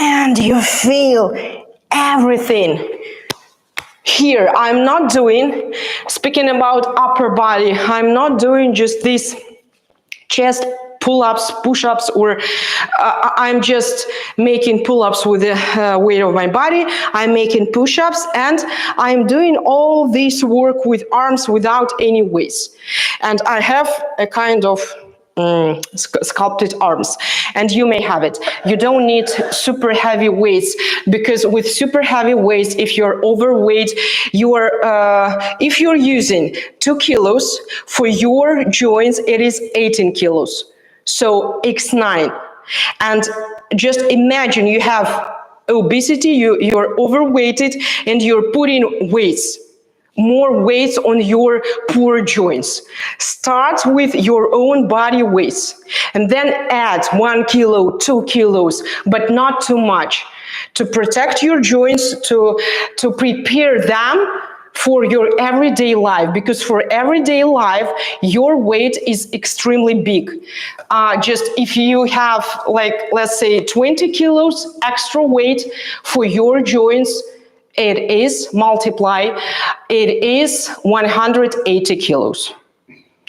and you feel everything. Here, I'm not doing, speaking about upper body, I'm not doing just this chest pull-ups, push-ups, or I'm just making pull-ups with the weight of my body. I'm making push-ups, and I'm doing all this work with arms without any weights. And I have a kind of sculpted arms, and you may have it. You don't need super heavy weights, because with super heavy weights, if you're overweight, if you're using 2 kilos for your joints, it is 18 kilos. So X9. And just imagine you have obesity, you're overweighted, and you're putting weights. More weights on your poor joints. Start with your own body weights and then add 1 kilo, 2 kilos, but not too much, to protect your joints, to prepare them for your everyday life, because for everyday life, your weight is extremely big. Just if you have, like, let's say 20 kilos extra weight for your joints, it is multiply, it is 180 kilos,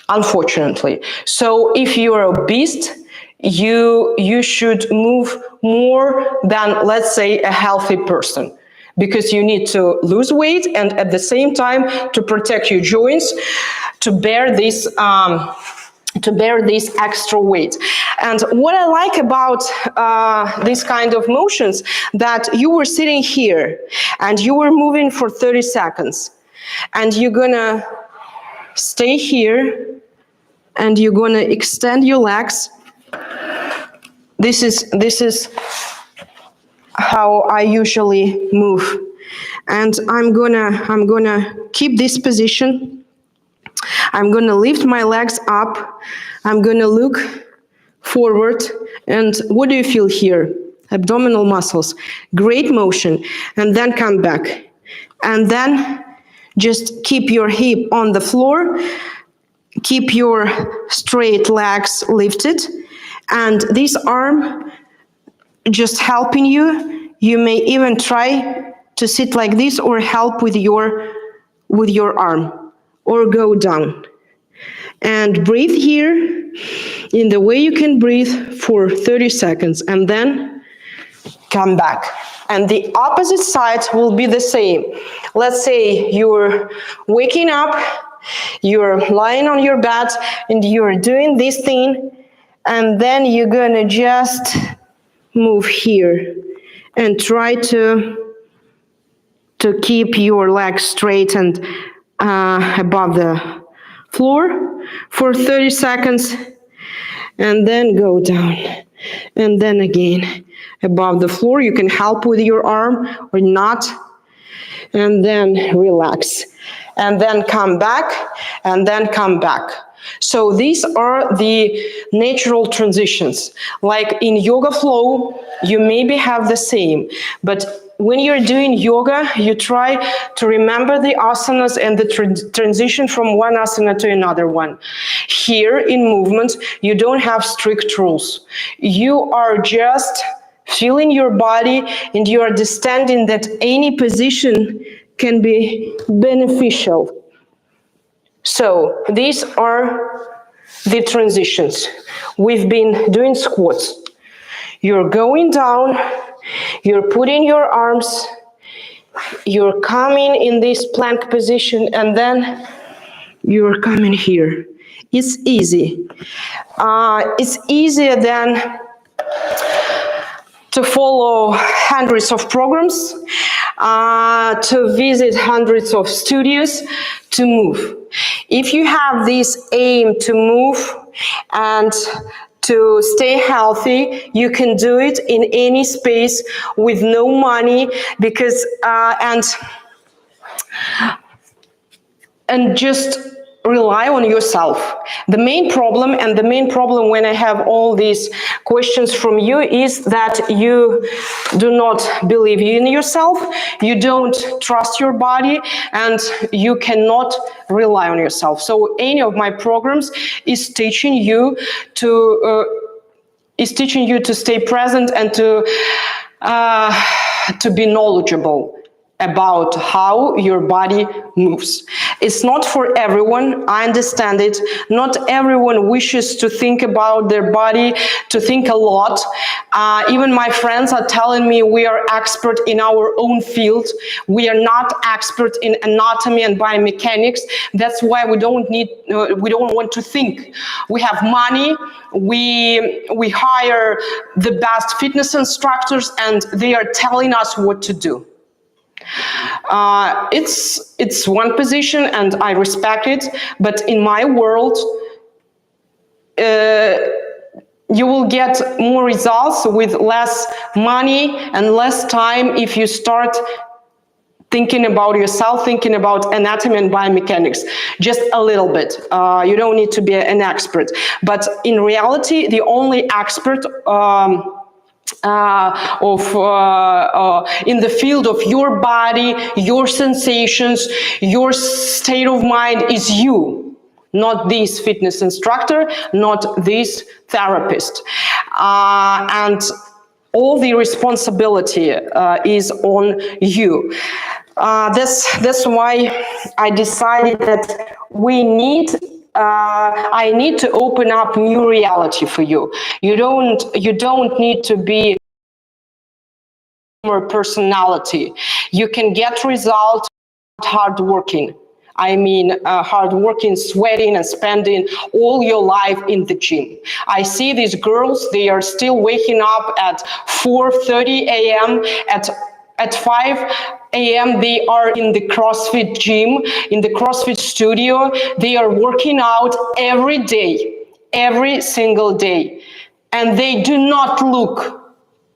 unfortunately. So if you're obese, you should move more than, let's say, a healthy person, because you need to lose weight and at the same time to protect your joints, to bear this extra weight. And what I like about these kind of motions, that you were sitting here and you were moving for 30 seconds, and you're gonna stay here and you're gonna extend your legs. This is how I usually move. And I'm gonna keep this position. I'm gonna lift my legs up. I'm gonna look forward. And what do you feel here? Abdominal muscles. Great motion. And then come back. And then just keep your hip on the floor. Keep your straight legs lifted. And this arm just helping you. You may even try to sit like this or help with your arm or go down. And breathe here in the way you can breathe for 30 seconds and then come back. And the opposite side will be the same. Let's say you're waking up, you're lying on your bed and you're doing this thing, and then you're gonna just move here and try to keep your legs straight and above the floor for 30 seconds, and then go down. And then again, above the floor. You can help with your arm or not. And then relax. And then come back, and then come back. So these are the natural transitions. Like in yoga flow, you maybe have the same, but when you're doing yoga, you try to remember the asanas and the transition from one asana to another one. Here in movement, you don't have strict rules. You are just feeling your body and you are understanding that any position can be beneficial. So these are the transitions. We've been doing squats. You're going down, you're putting your arms, you're coming in this plank position, and then you're coming here. It's easy. It's easier than to follow hundreds of programs, to visit hundreds of studios, to move. If you have this aim to move and to stay healthy, you can do it in any space with no money, because and just rely on yourself. The main problem when I have all these questions from you is that you do not believe in yourself, you don't trust your body, and you cannot rely on yourself. So any of my programs is teaching you to stay present and to be knowledgeable about how your body moves. It's not for everyone, I understand it. Not everyone wishes to think about their body, to think a lot. Even my friends are telling me we are expert in our own field. We are not expert in anatomy and biomechanics. That's why we don't want to think. We have money, we hire the best fitness instructors, and they are telling us what to do. It's one position and I respect it, but in my world, you will get more results with less money and less time if you start thinking about yourself, thinking about anatomy and biomechanics, just a little bit. You don't need to be an expert, but in reality, the only expert in the field of your body, your sensations, your state of mind is you, not this fitness instructor, not this therapist. And all the responsibility is on you. That's why I decided that I need to open up new reality for you. You don't need to be more personality. You can get results hard working. I mean, hard working, sweating, and spending all your life in the gym. I see these girls, they are still waking up at 4:30 a.m. At 5 a.m. they are in the CrossFit gym, in the CrossFit studio. They are working out every day, every single day. And they do not look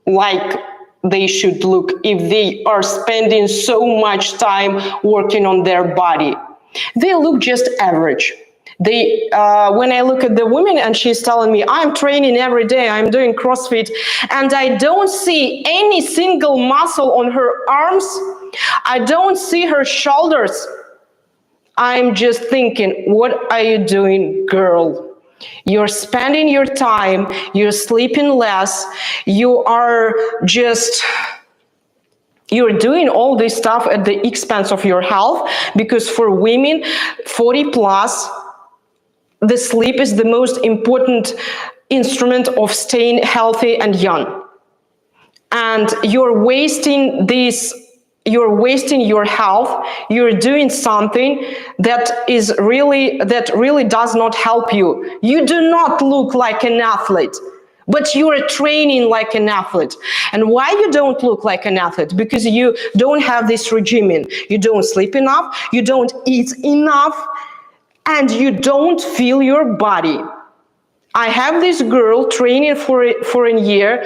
like they should look if they are spending so much time working on their body? They look just average. When I look at the woman and she's telling me, I'm training every day, I'm doing CrossFit, and I don't see any single muscle on her arms, I don't see her shoulders, I'm just thinking, what are you doing, girl? You're spending your time, you're sleeping less, you're doing all this stuff at the expense of your health, because for women 40 plus, the sleep is the most important instrument of staying healthy and young. And you're wasting your health, you're doing something that really does not help you. You do not look like an athlete, but you are training like an athlete. And why you don't look like an athlete? Because you don't have this regimen. You don't sleep enough, you don't eat enough, and you don't feel your body. I have this girl training for a year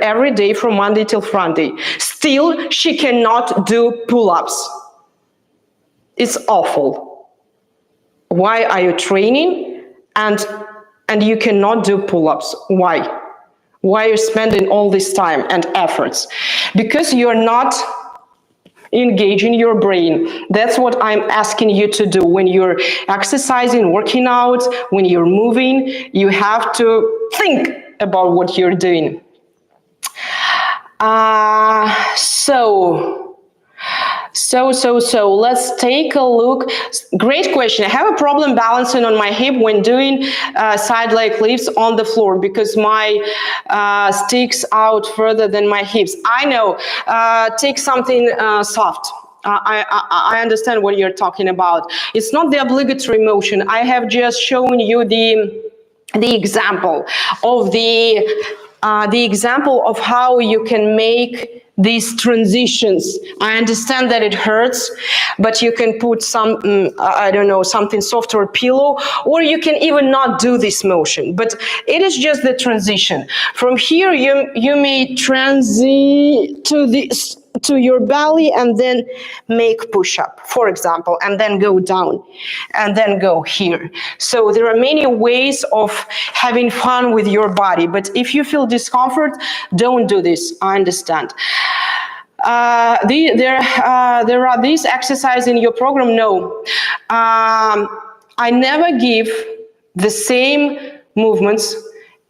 every day from Monday till Friday. Still, she cannot do pull-ups. It's awful. Why are you training and you cannot do pull-ups? Why? Why are you spending all this time and efforts? Because you're not engaging your brain. That's what I'm asking you to do. When you're exercising, working out, when you're moving, you have to think about what you're doing. So let's take a look. Great question. I have a problem balancing on my hip when doing side leg lifts on the floor because my sticks out further than my hips. I know. Take something soft. I understand what you're talking about. It's not the obligatory motion. I have just shown you the example of how you can make these transitions. I understand that it hurts, but you can put some, I don't know, something soft or a pillow, or you can even not do this motion, but it is just the transition. From here, you may transit to your belly and then make push-up, for example, and then go down and then go here. So there are many ways of having fun with your body, but if you feel discomfort, don't do this. I understand. There are these exercises in your program? No. I never give the same movements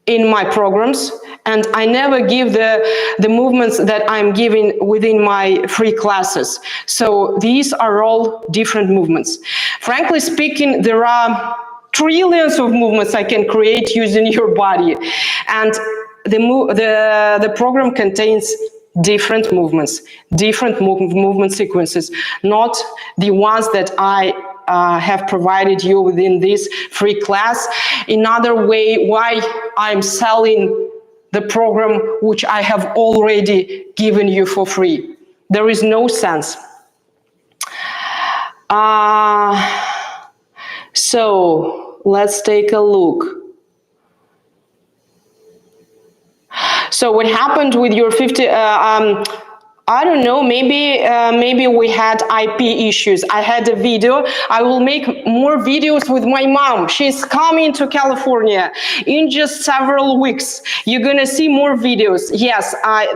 in my programs, and I never give the movements that I'm giving within my free classes. So these are all different movements. Frankly speaking, there are trillions of movements I can create using your body, and the program contains different movements, different movement sequences, not the ones that I have provided you within this free class. Another way why I'm selling the program which I have already given you for free. There is no sense. So let's take a look. So what happened with your 50, I don't know, maybe we had IP issues. I had a video. I will make more videos with my mom. She's coming to California in just several weeks. You're gonna see more videos. Yes, I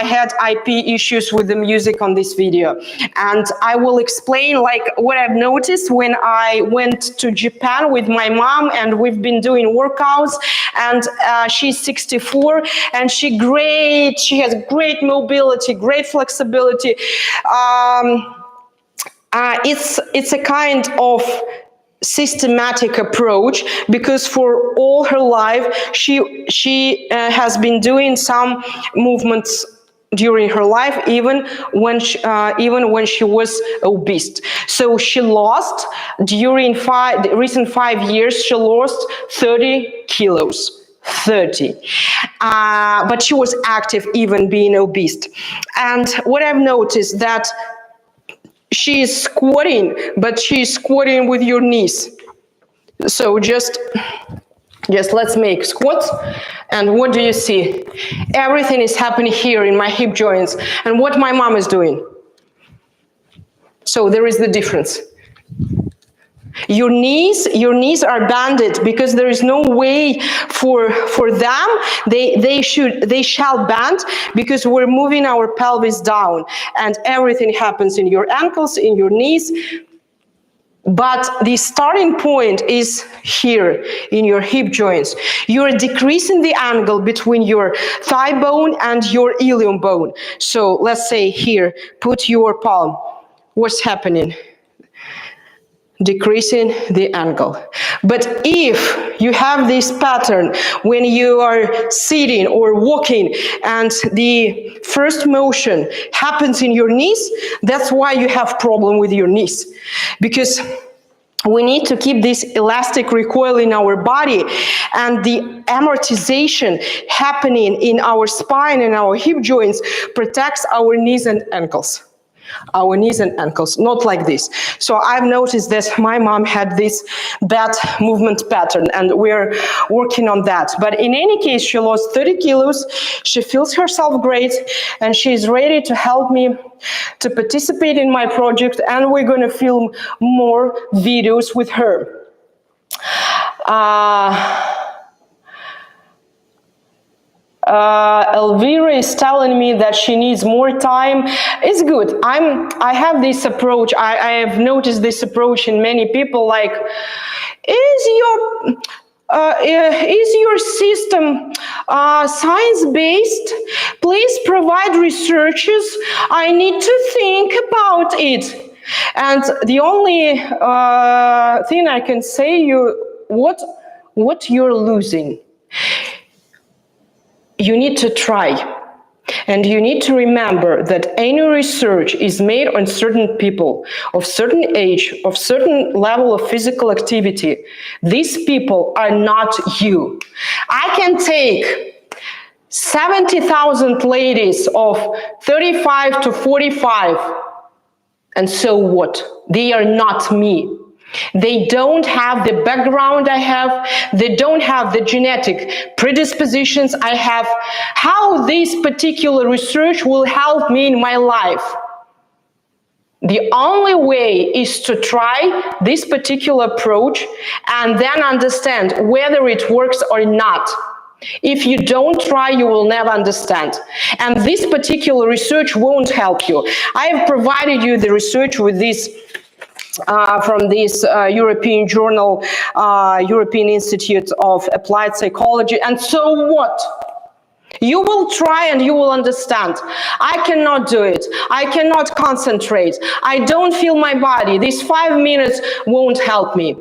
had IP issues with the music on this video. And I will explain like what I've noticed when I went to Japan with my mom, and we've been doing workouts, and she's 64 and she has great mobility, great flexibility. It's a kind of systematic approach, because for all her life she has been doing some movements during her life, even when she was obese. So she lost during the recent 5 years. She lost 30 kilos. 30, but she was active even being obese. And what I've noticed that she is squatting, but she's squatting with your knees. So just Just let's make squats. And what do you see? Everything is happening here in my hip joints. And what my mom is doing. So there is the difference. Your knees are bended because there is no way for them. They shall bend because we're moving our pelvis down, and everything happens in your ankles, in your knees. But the starting point is here in your hip joints. You're decreasing the angle between your thigh bone and your ilium bone. So let's say here, put your palm. What's happening? Decreasing the angle. But if you have this pattern when you are sitting or walking and the first motion happens in your knees, that's why you have problem with your knees. Because we need to keep this elastic recoil in our body, and the amortization happening in our spine and our hip joints protects our knees and ankles. Our knees and ankles, not like this. So I've noticed that my mom had this bad movement pattern, and we're working on that. But in any case, she lost 30 kilos, she feels herself great, and she's ready to help me to participate in my project, and we're going to film more videos with her. Elvira is telling me that she needs more time. It's good. I have this approach. I have noticed this approach in many people. Like, is your system science-based? Please provide researches. I need to think about it. And the only thing I can say, what you're losing. You need to try, and you need to remember that any research is made on certain people of certain age, of certain level of physical activity. These people are not you. I can take 70,000 ladies of 35 to 45, and so what? They are not me. They don't have the background I have. They don't have the genetic predispositions I have. How this particular research will help me in my life? The only way is to try this particular approach and then understand whether it works or not. If you don't try, you will never understand. And this particular research won't help you. I have provided you the research with this from this European journal, European Institute of Applied Psychology. And so what? You will try and you will understand. I cannot do it. I cannot concentrate. I don't feel my body. These 5 minutes won't help me.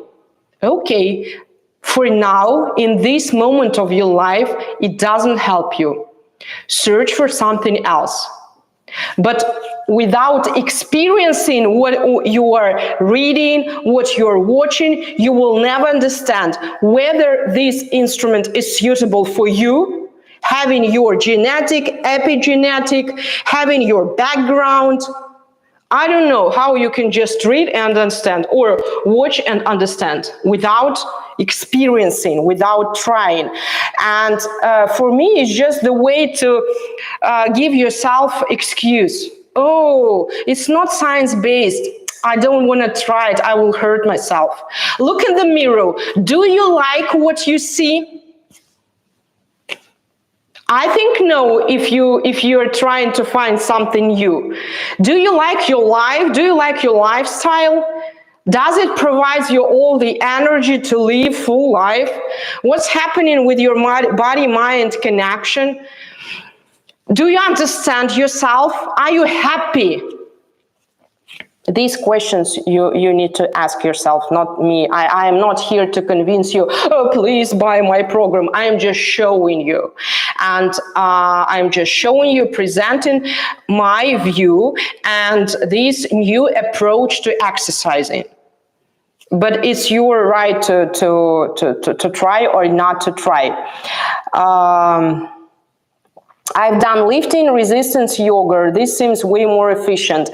Okay, for now, in this moment of your life, it doesn't help you. Search for something else. But without experiencing what you are reading, what you're watching, you will never understand whether this instrument is suitable for you, having your genetic, epigenetic, having your background. I don't know how you can just read and understand, or watch and understand without experiencing, without trying. And for me, it's just the way to give yourself excuse. Oh, it's not science-based. I don't want to try it. I will hurt myself. Look in the mirror. Do you like what you see? I think no, if you're trying to find something new. Do you like your life? Do you like your lifestyle? Does it provide you all the energy to live full life? What's happening with your body-mind connection? Do you understand yourself? Are you happy? These questions you need to ask yourself, not me. I am not here to convince you, oh, please buy my program. I am just showing you. And I'm just showing you, presenting my view and this new approach to exercising. But it's your right to try or not to try. I've done lifting, resistance yoga. This seems way more efficient.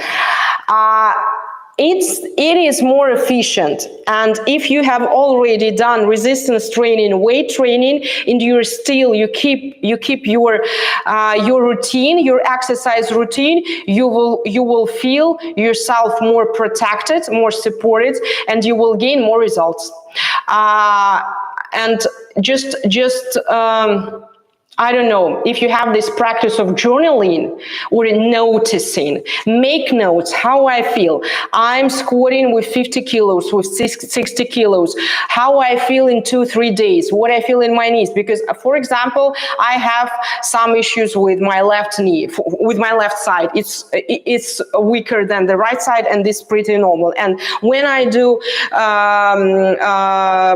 it is more efficient. And if you have already done resistance training, weight training, and you keep your routine, your exercise routine, you will feel yourself more protected, more supported, and you will gain more results. And just I don't know, if you have this practice of journaling or noticing, make notes how I feel. I'm squatting with 50 kilos, with 60 kilos, how I feel in 2-3 days, what I feel in my knees. Because, for example, I have some issues with my left knee, with my left side. It's weaker than the right side, and this is pretty normal. And when I do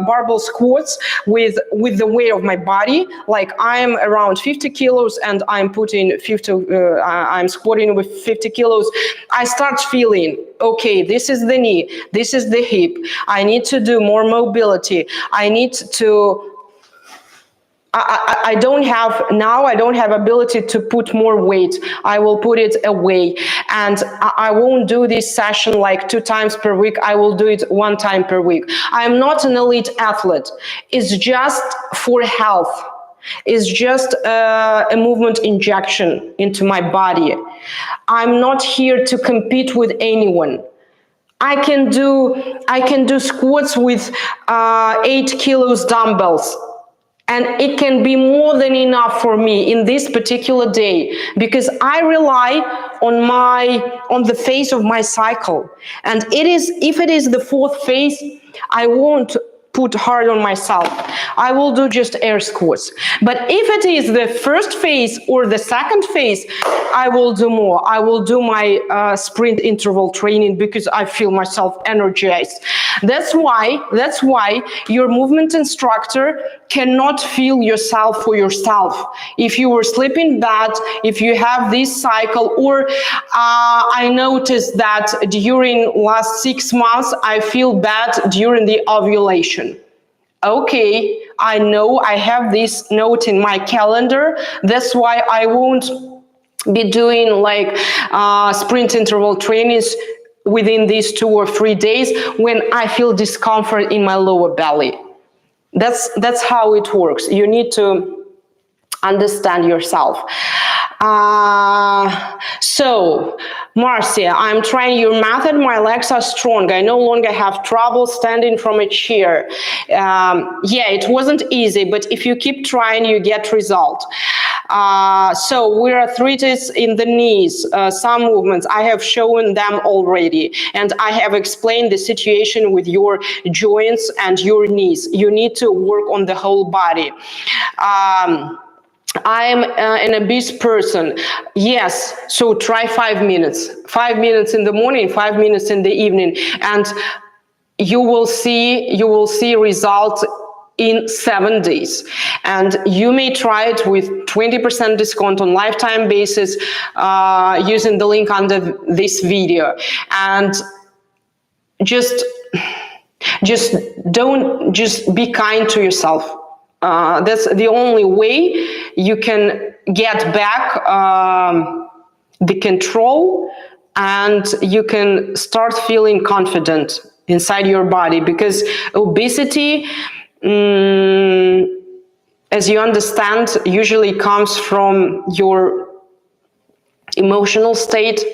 barbell squats with the weight of my body, like I'm around 50 kilos and I'm putting 50, I'm squatting with 50 kilos, I start feeling, okay, this is the knee, this is the hip, I need to do more mobility, I need to, I don't have ability to put more weight. I will put it away, and I won't do this session like 2 times per week. I will do it 1 time per week. I'm not an elite athlete. It's just for health. It's just a movement injection into my body. I'm not here to compete with anyone. I can do squats with 8 kilos dumbbells. And it can be more than enough for me in this particular day, because I rely on the phase of my cycle. And if it is the 4th phase, I won't put hard on myself. I will do just air squats. But if it is the 1st phase or the 2nd phase, I will do more. I will do my sprint interval training because I feel myself energized. That's why your movement instructor cannot feel yourself for yourself. If you were sleeping bad, if you have this cycle, or I noticed that during last 6 months, I feel bad during the ovulation. Okay, I know I have this note in my calendar. That's why I won't be doing like sprint interval trainings within these 2 or 3 days when I feel discomfort in my lower belly. That's how it works. You need to understand yourself. So, Marcia, I'm trying your method. My legs are strong. I no longer have trouble standing from a chair. Yeah, it wasn't easy, but if you keep trying, you get result. So we're arthritis in the knees, some movements, I have shown them already, and I have explained the situation with your joints and your knees. You need to work on the whole body. I'm an obese person. Yes, so try 5 minutes. 5 minutes in the morning, 5 minutes in the evening, and you will see results in 7 days. And you may try it with 20% discount on lifetime basis using the link under this video. And just be kind to yourself. That's the only way you can get back the control, and you can start feeling confident inside your body, because obesity, as you understand, usually comes from your emotional state,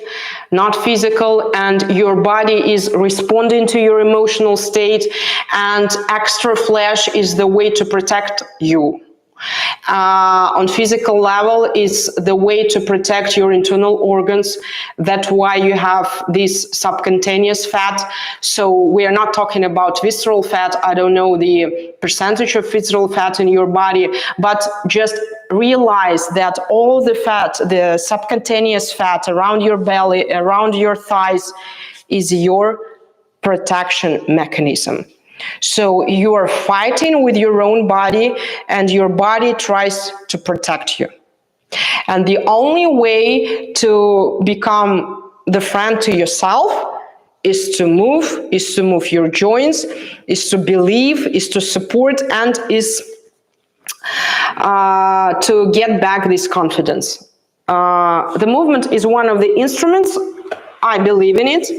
not physical, and your body is responding to your emotional state, and extra flesh is the way to protect you. On physical level is the way to protect your internal organs. That's why you have this subcutaneous fat. So we are not talking about visceral fat. I don't know the percentage of visceral fat in your body, but just realize that all the fat, the subcutaneous fat around your belly, around your thighs, is your protection mechanism. So you are fighting with your own body, and your body tries to protect you. And the only way to become the friend to yourself is to move your joints, is to believe, is to support, and is to get back this confidence. The movement is one of the instruments. I believe in it.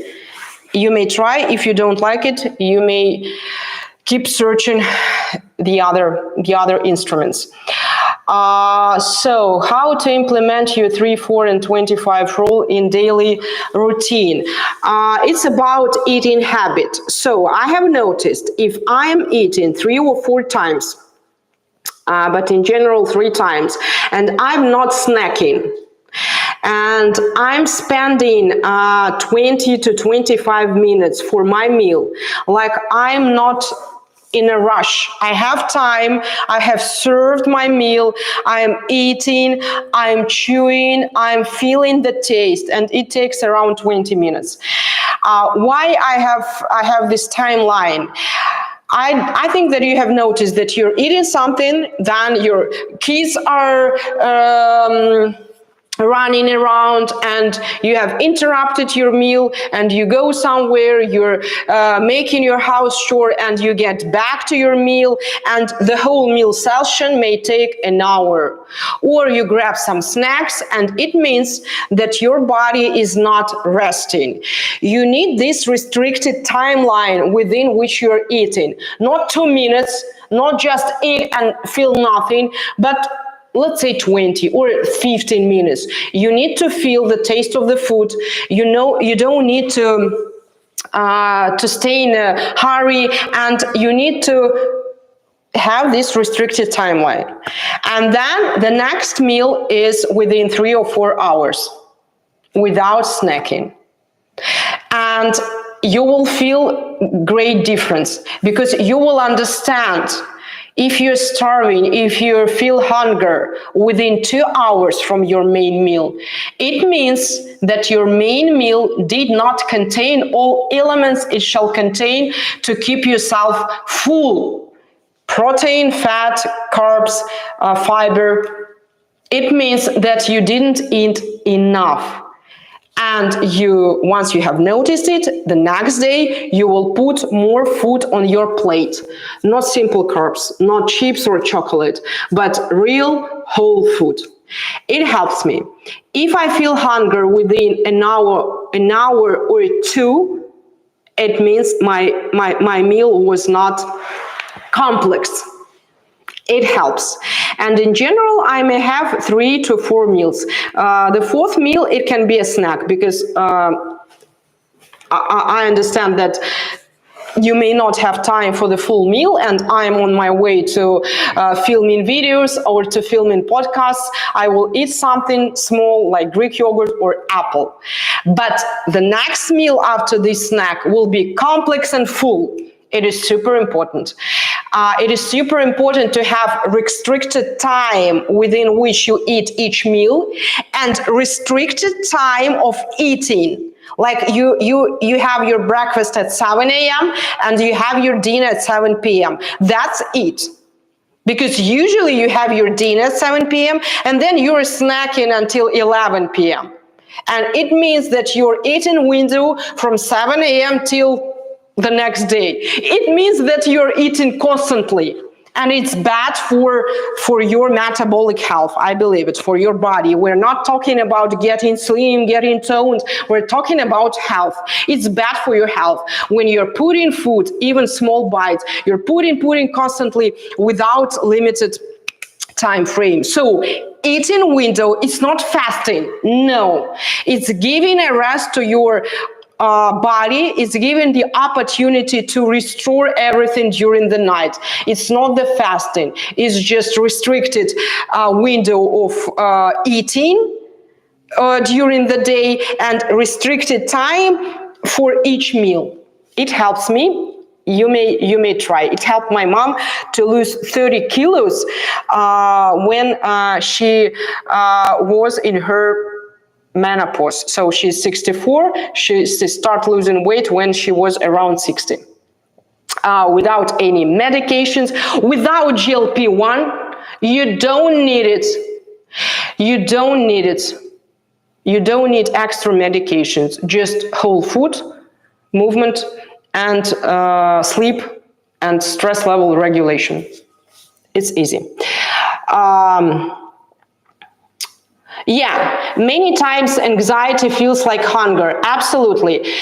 You may try. If you don't like it, you may keep searching the other instruments. So how to implement your 3, 4, and 25 rule in daily routine? It's about eating habit. So I have noticed if I am eating 3 or 4 times, but in general 3 times, and I'm not snacking, and I'm spending 20 to 25 minutes for my meal, like I'm not in a rush. I have time, I have served my meal, I'm eating, I'm chewing, I'm feeling the taste, and it takes around 20 minutes. Why I have this timeline? I think that you have noticed that you're eating something, then your kids are running around, and you have interrupted your meal, and you go somewhere, you're making your house chore, and you get back to your meal, and the whole meal session may take an hour. Or you grab some snacks, and it means that your body is not resting. You need this restricted timeline within which you're eating. Not 2 minutes, not just eat and feel nothing, but let's say 20 or 15 minutes. You need to feel the taste of the food. You know, you don't need to stay in a hurry, and you need to have this restricted timeline. And then the next meal is within 3 or 4 hours without snacking. And you will feel great difference, because you will understand if you're starving, if you feel hunger within 2 hours from your main meal, it means that your main meal did not contain all elements it shall contain to keep yourself full. Protein, fat, carbs, fiber. It means that you didn't eat enough. And once you have noticed it, the next day you will put more food on your plate. Not simple carbs, not chips or chocolate, but real whole food. It helps me. If I feel hunger within an hour or 2, it means my meal was not complex. It helps. And in general, I may have 3 to 4 meals. The 4th meal, it can be a snack, because I understand that you may not have time for the full meal, and I'm on my way to filming videos or to filming podcasts. I will eat something small like Greek yogurt or apple. But the next meal after this snack will be complex and full. It is super important. It is super important to have restricted time within which you eat each meal, and restricted time of eating. Like you have your breakfast at 7 a.m. and you have your dinner at 7 p.m. That's it. Because usually you have your dinner at 7 p.m. and then you're snacking until 11 p.m. And it means that your eating window from 7 a.m. till the next day. It means that you're eating constantly, and it's bad for your metabolic health. I believe it's for your body. We're not talking about getting slim, getting toned. We're talking about health. It's bad for your health. When you're putting food, even small bites, you're putting constantly without limited time frame. So eating window, it's not fasting. No, it's giving a rest to your body, is given the opportunity to restore everything during the night. It's not the fasting, it's just restricted window of eating during the day, and restricted time for each meal. It helps me. You may try. It helped my mom to lose 30 kilos when she was in her menopause. So she's 64. She started losing weight when she was around 60. Without any medications, without GLP-1. You don't need it. You don't need it. You don't need extra medications. Just whole food, movement, and sleep, and stress level regulation. It's easy. Yeah, many times anxiety feels like hunger. Absolutely.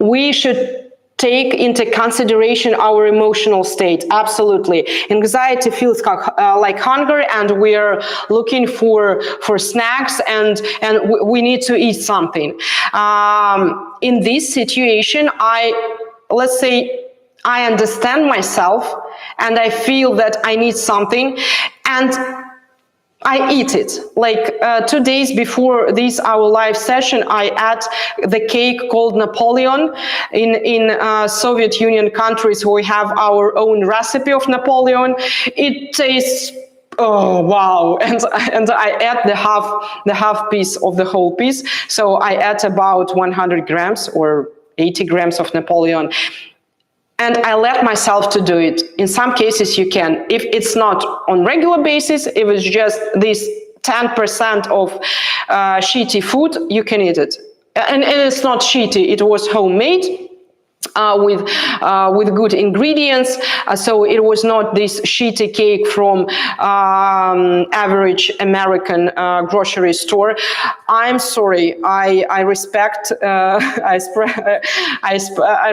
we should take into consideration our emotional state. Absolutely. Anxiety feels like hunger, and we're looking for snacks, and we need to eat something. In this situation, let's say I understand myself and I feel that I need something, and I eat it. Like 2 days before this our live session, I ate the cake called Napoleon. In Soviet Union countries, we have our own recipe of Napoleon. It tastes, oh wow, and I ate the half piece of the whole piece. So I ate about 100 grams or 80 grams of Napoleon. And I let myself to do it. In some cases you can. If it's not on regular basis, if it's just this 10% of shitty food, you can eat it. And it's not shitty, it was homemade. With good ingredients, so it was not this shitty cake from average American grocery store. I'm sorry, I respect I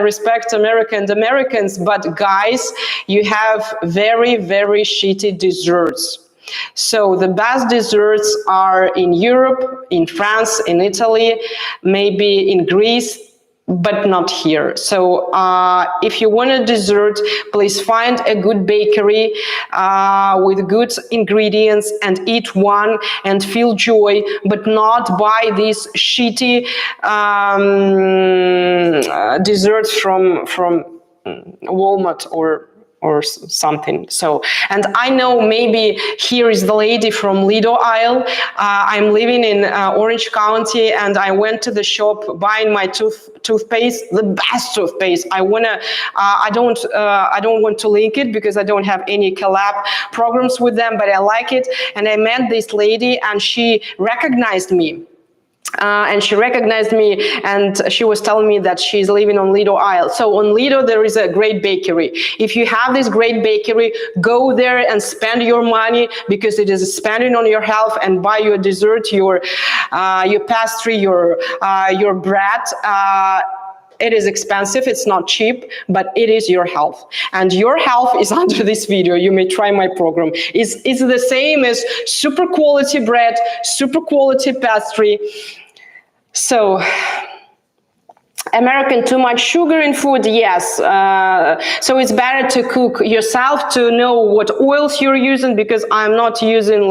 respect Americans, but guys, you have very, very shitty desserts. So the best desserts are in Europe, in France, in Italy, maybe in Greece, but not here. So if you want a dessert, please find a good bakery with good ingredients and eat one and feel joy, but not buy these shitty desserts from Walmart or something. So, and I know maybe here is the lady from Lido aisle. I'm living in Orange County, and I went to the shop buying my toothpaste, the best toothpaste. I don't want to link it because I don't have any collab programs with them, but I like it. And I met this lady, and she recognized me. And she was telling me that she's living on Lido aisle. So on Lido, there is a great bakery. If you have this great bakery, go there and spend your money, because it is spending on your health, and buy your dessert, your pastry, your bread. It is expensive, it's not cheap, but it is your health. And your health is under this video. You may try my program. It's the same as super quality bread, super quality pastry. So, American, too much sugar in food? Yes. So it's better to cook yourself, to know what oils you're using, because I'm not using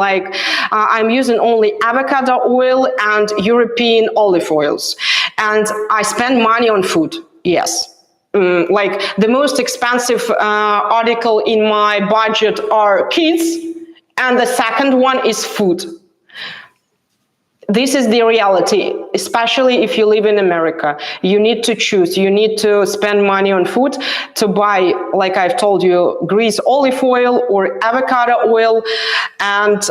I'm using only avocado oil and European olive oils. And I spend money on food. Yes. Like the most expensive article in my budget are kids, and the second one is food. This is the reality, especially if you live in America. You need to choose. You need to spend money on food to buy, like I've told you, Greece olive oil or avocado oil, and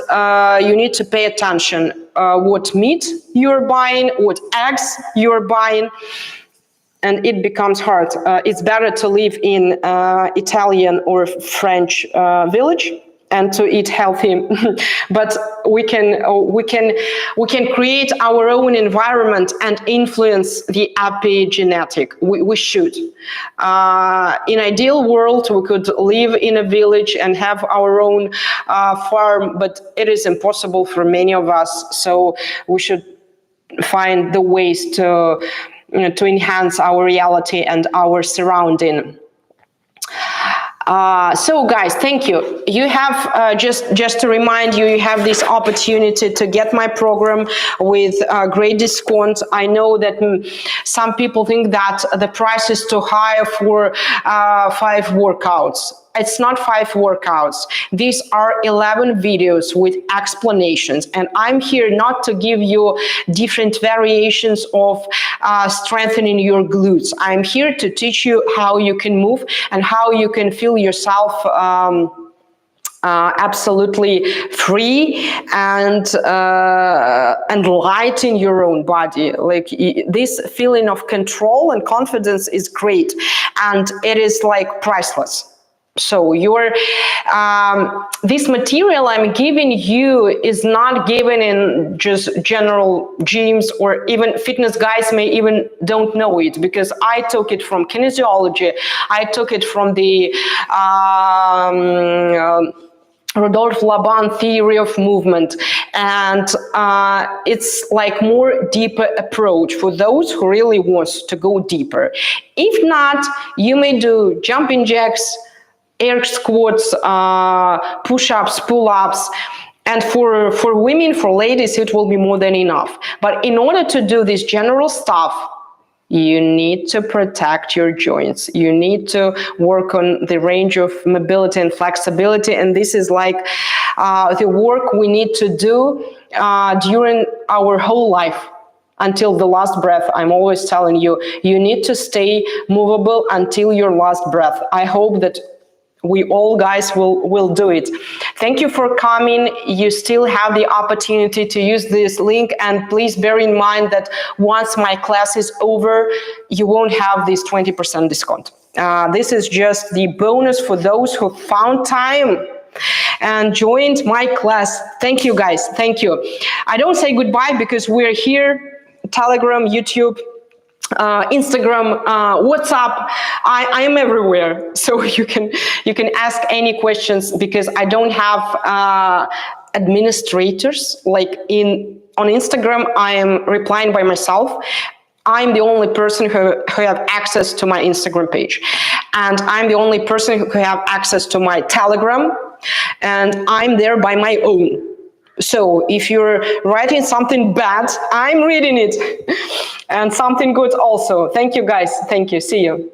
you need to pay attention what meat you're buying, what eggs you're buying, and it becomes hard. It's better to live in Italian or French village and to eat healthy, but we can create our own environment and influence the epigenetic. We should. In ideal world, we could live in a village and have our own farm, but it is impossible for many of us. So we should find the ways to enhance our reality and our surrounding. So guys, thank you. You have, just to remind you, you have this opportunity to get my program with great discount. I know that some people think that the price is too high for 5 workouts. It's not 5 workouts. These are 11 videos with explanations. And I'm here not to give you different variations of strengthening your glutes. I'm here to teach you how you can move and how you can feel yourself absolutely free and light in your own body. Like this feeling of control and confidence is great, and it is like priceless. So your This material I'm giving you is not given in just general gyms, or even fitness guys may even don't know it, because I took it from kinesiology, I took it from the Rodolphe Laban theory of movement, and it's like more deeper approach for those who really wants to go deeper. If not, you may do jumping jacks, air squats, push-ups, pull-ups, and for women, for ladies, it will be more than enough. But in order to do this general stuff, you need to protect your joints. You need to work on the range of mobility and flexibility. And this is like the work we need to do during our whole life until the last breath. I'm always telling you, you need to stay movable until your last breath. I hope that we all guys will do it. Thank you for coming. You still have the opportunity to use this link, and please bear in mind that once my class is over, you won't have this 20% discount. This is just the bonus for those who found time and joined my class. Thank you guys, thank you. I don't say goodbye because we're here, Telegram, YouTube, Instagram, WhatsApp. I am everywhere, so you can ask any questions, because I don't have administrators. Like on Instagram, I am replying by myself. I'm the only person who have access to my Instagram page, and I'm the only person who have access to my Telegram, and I'm there by my own. So if you're writing something bad, I'm reading it, and something good also. Thank you guys. Thank you. See you.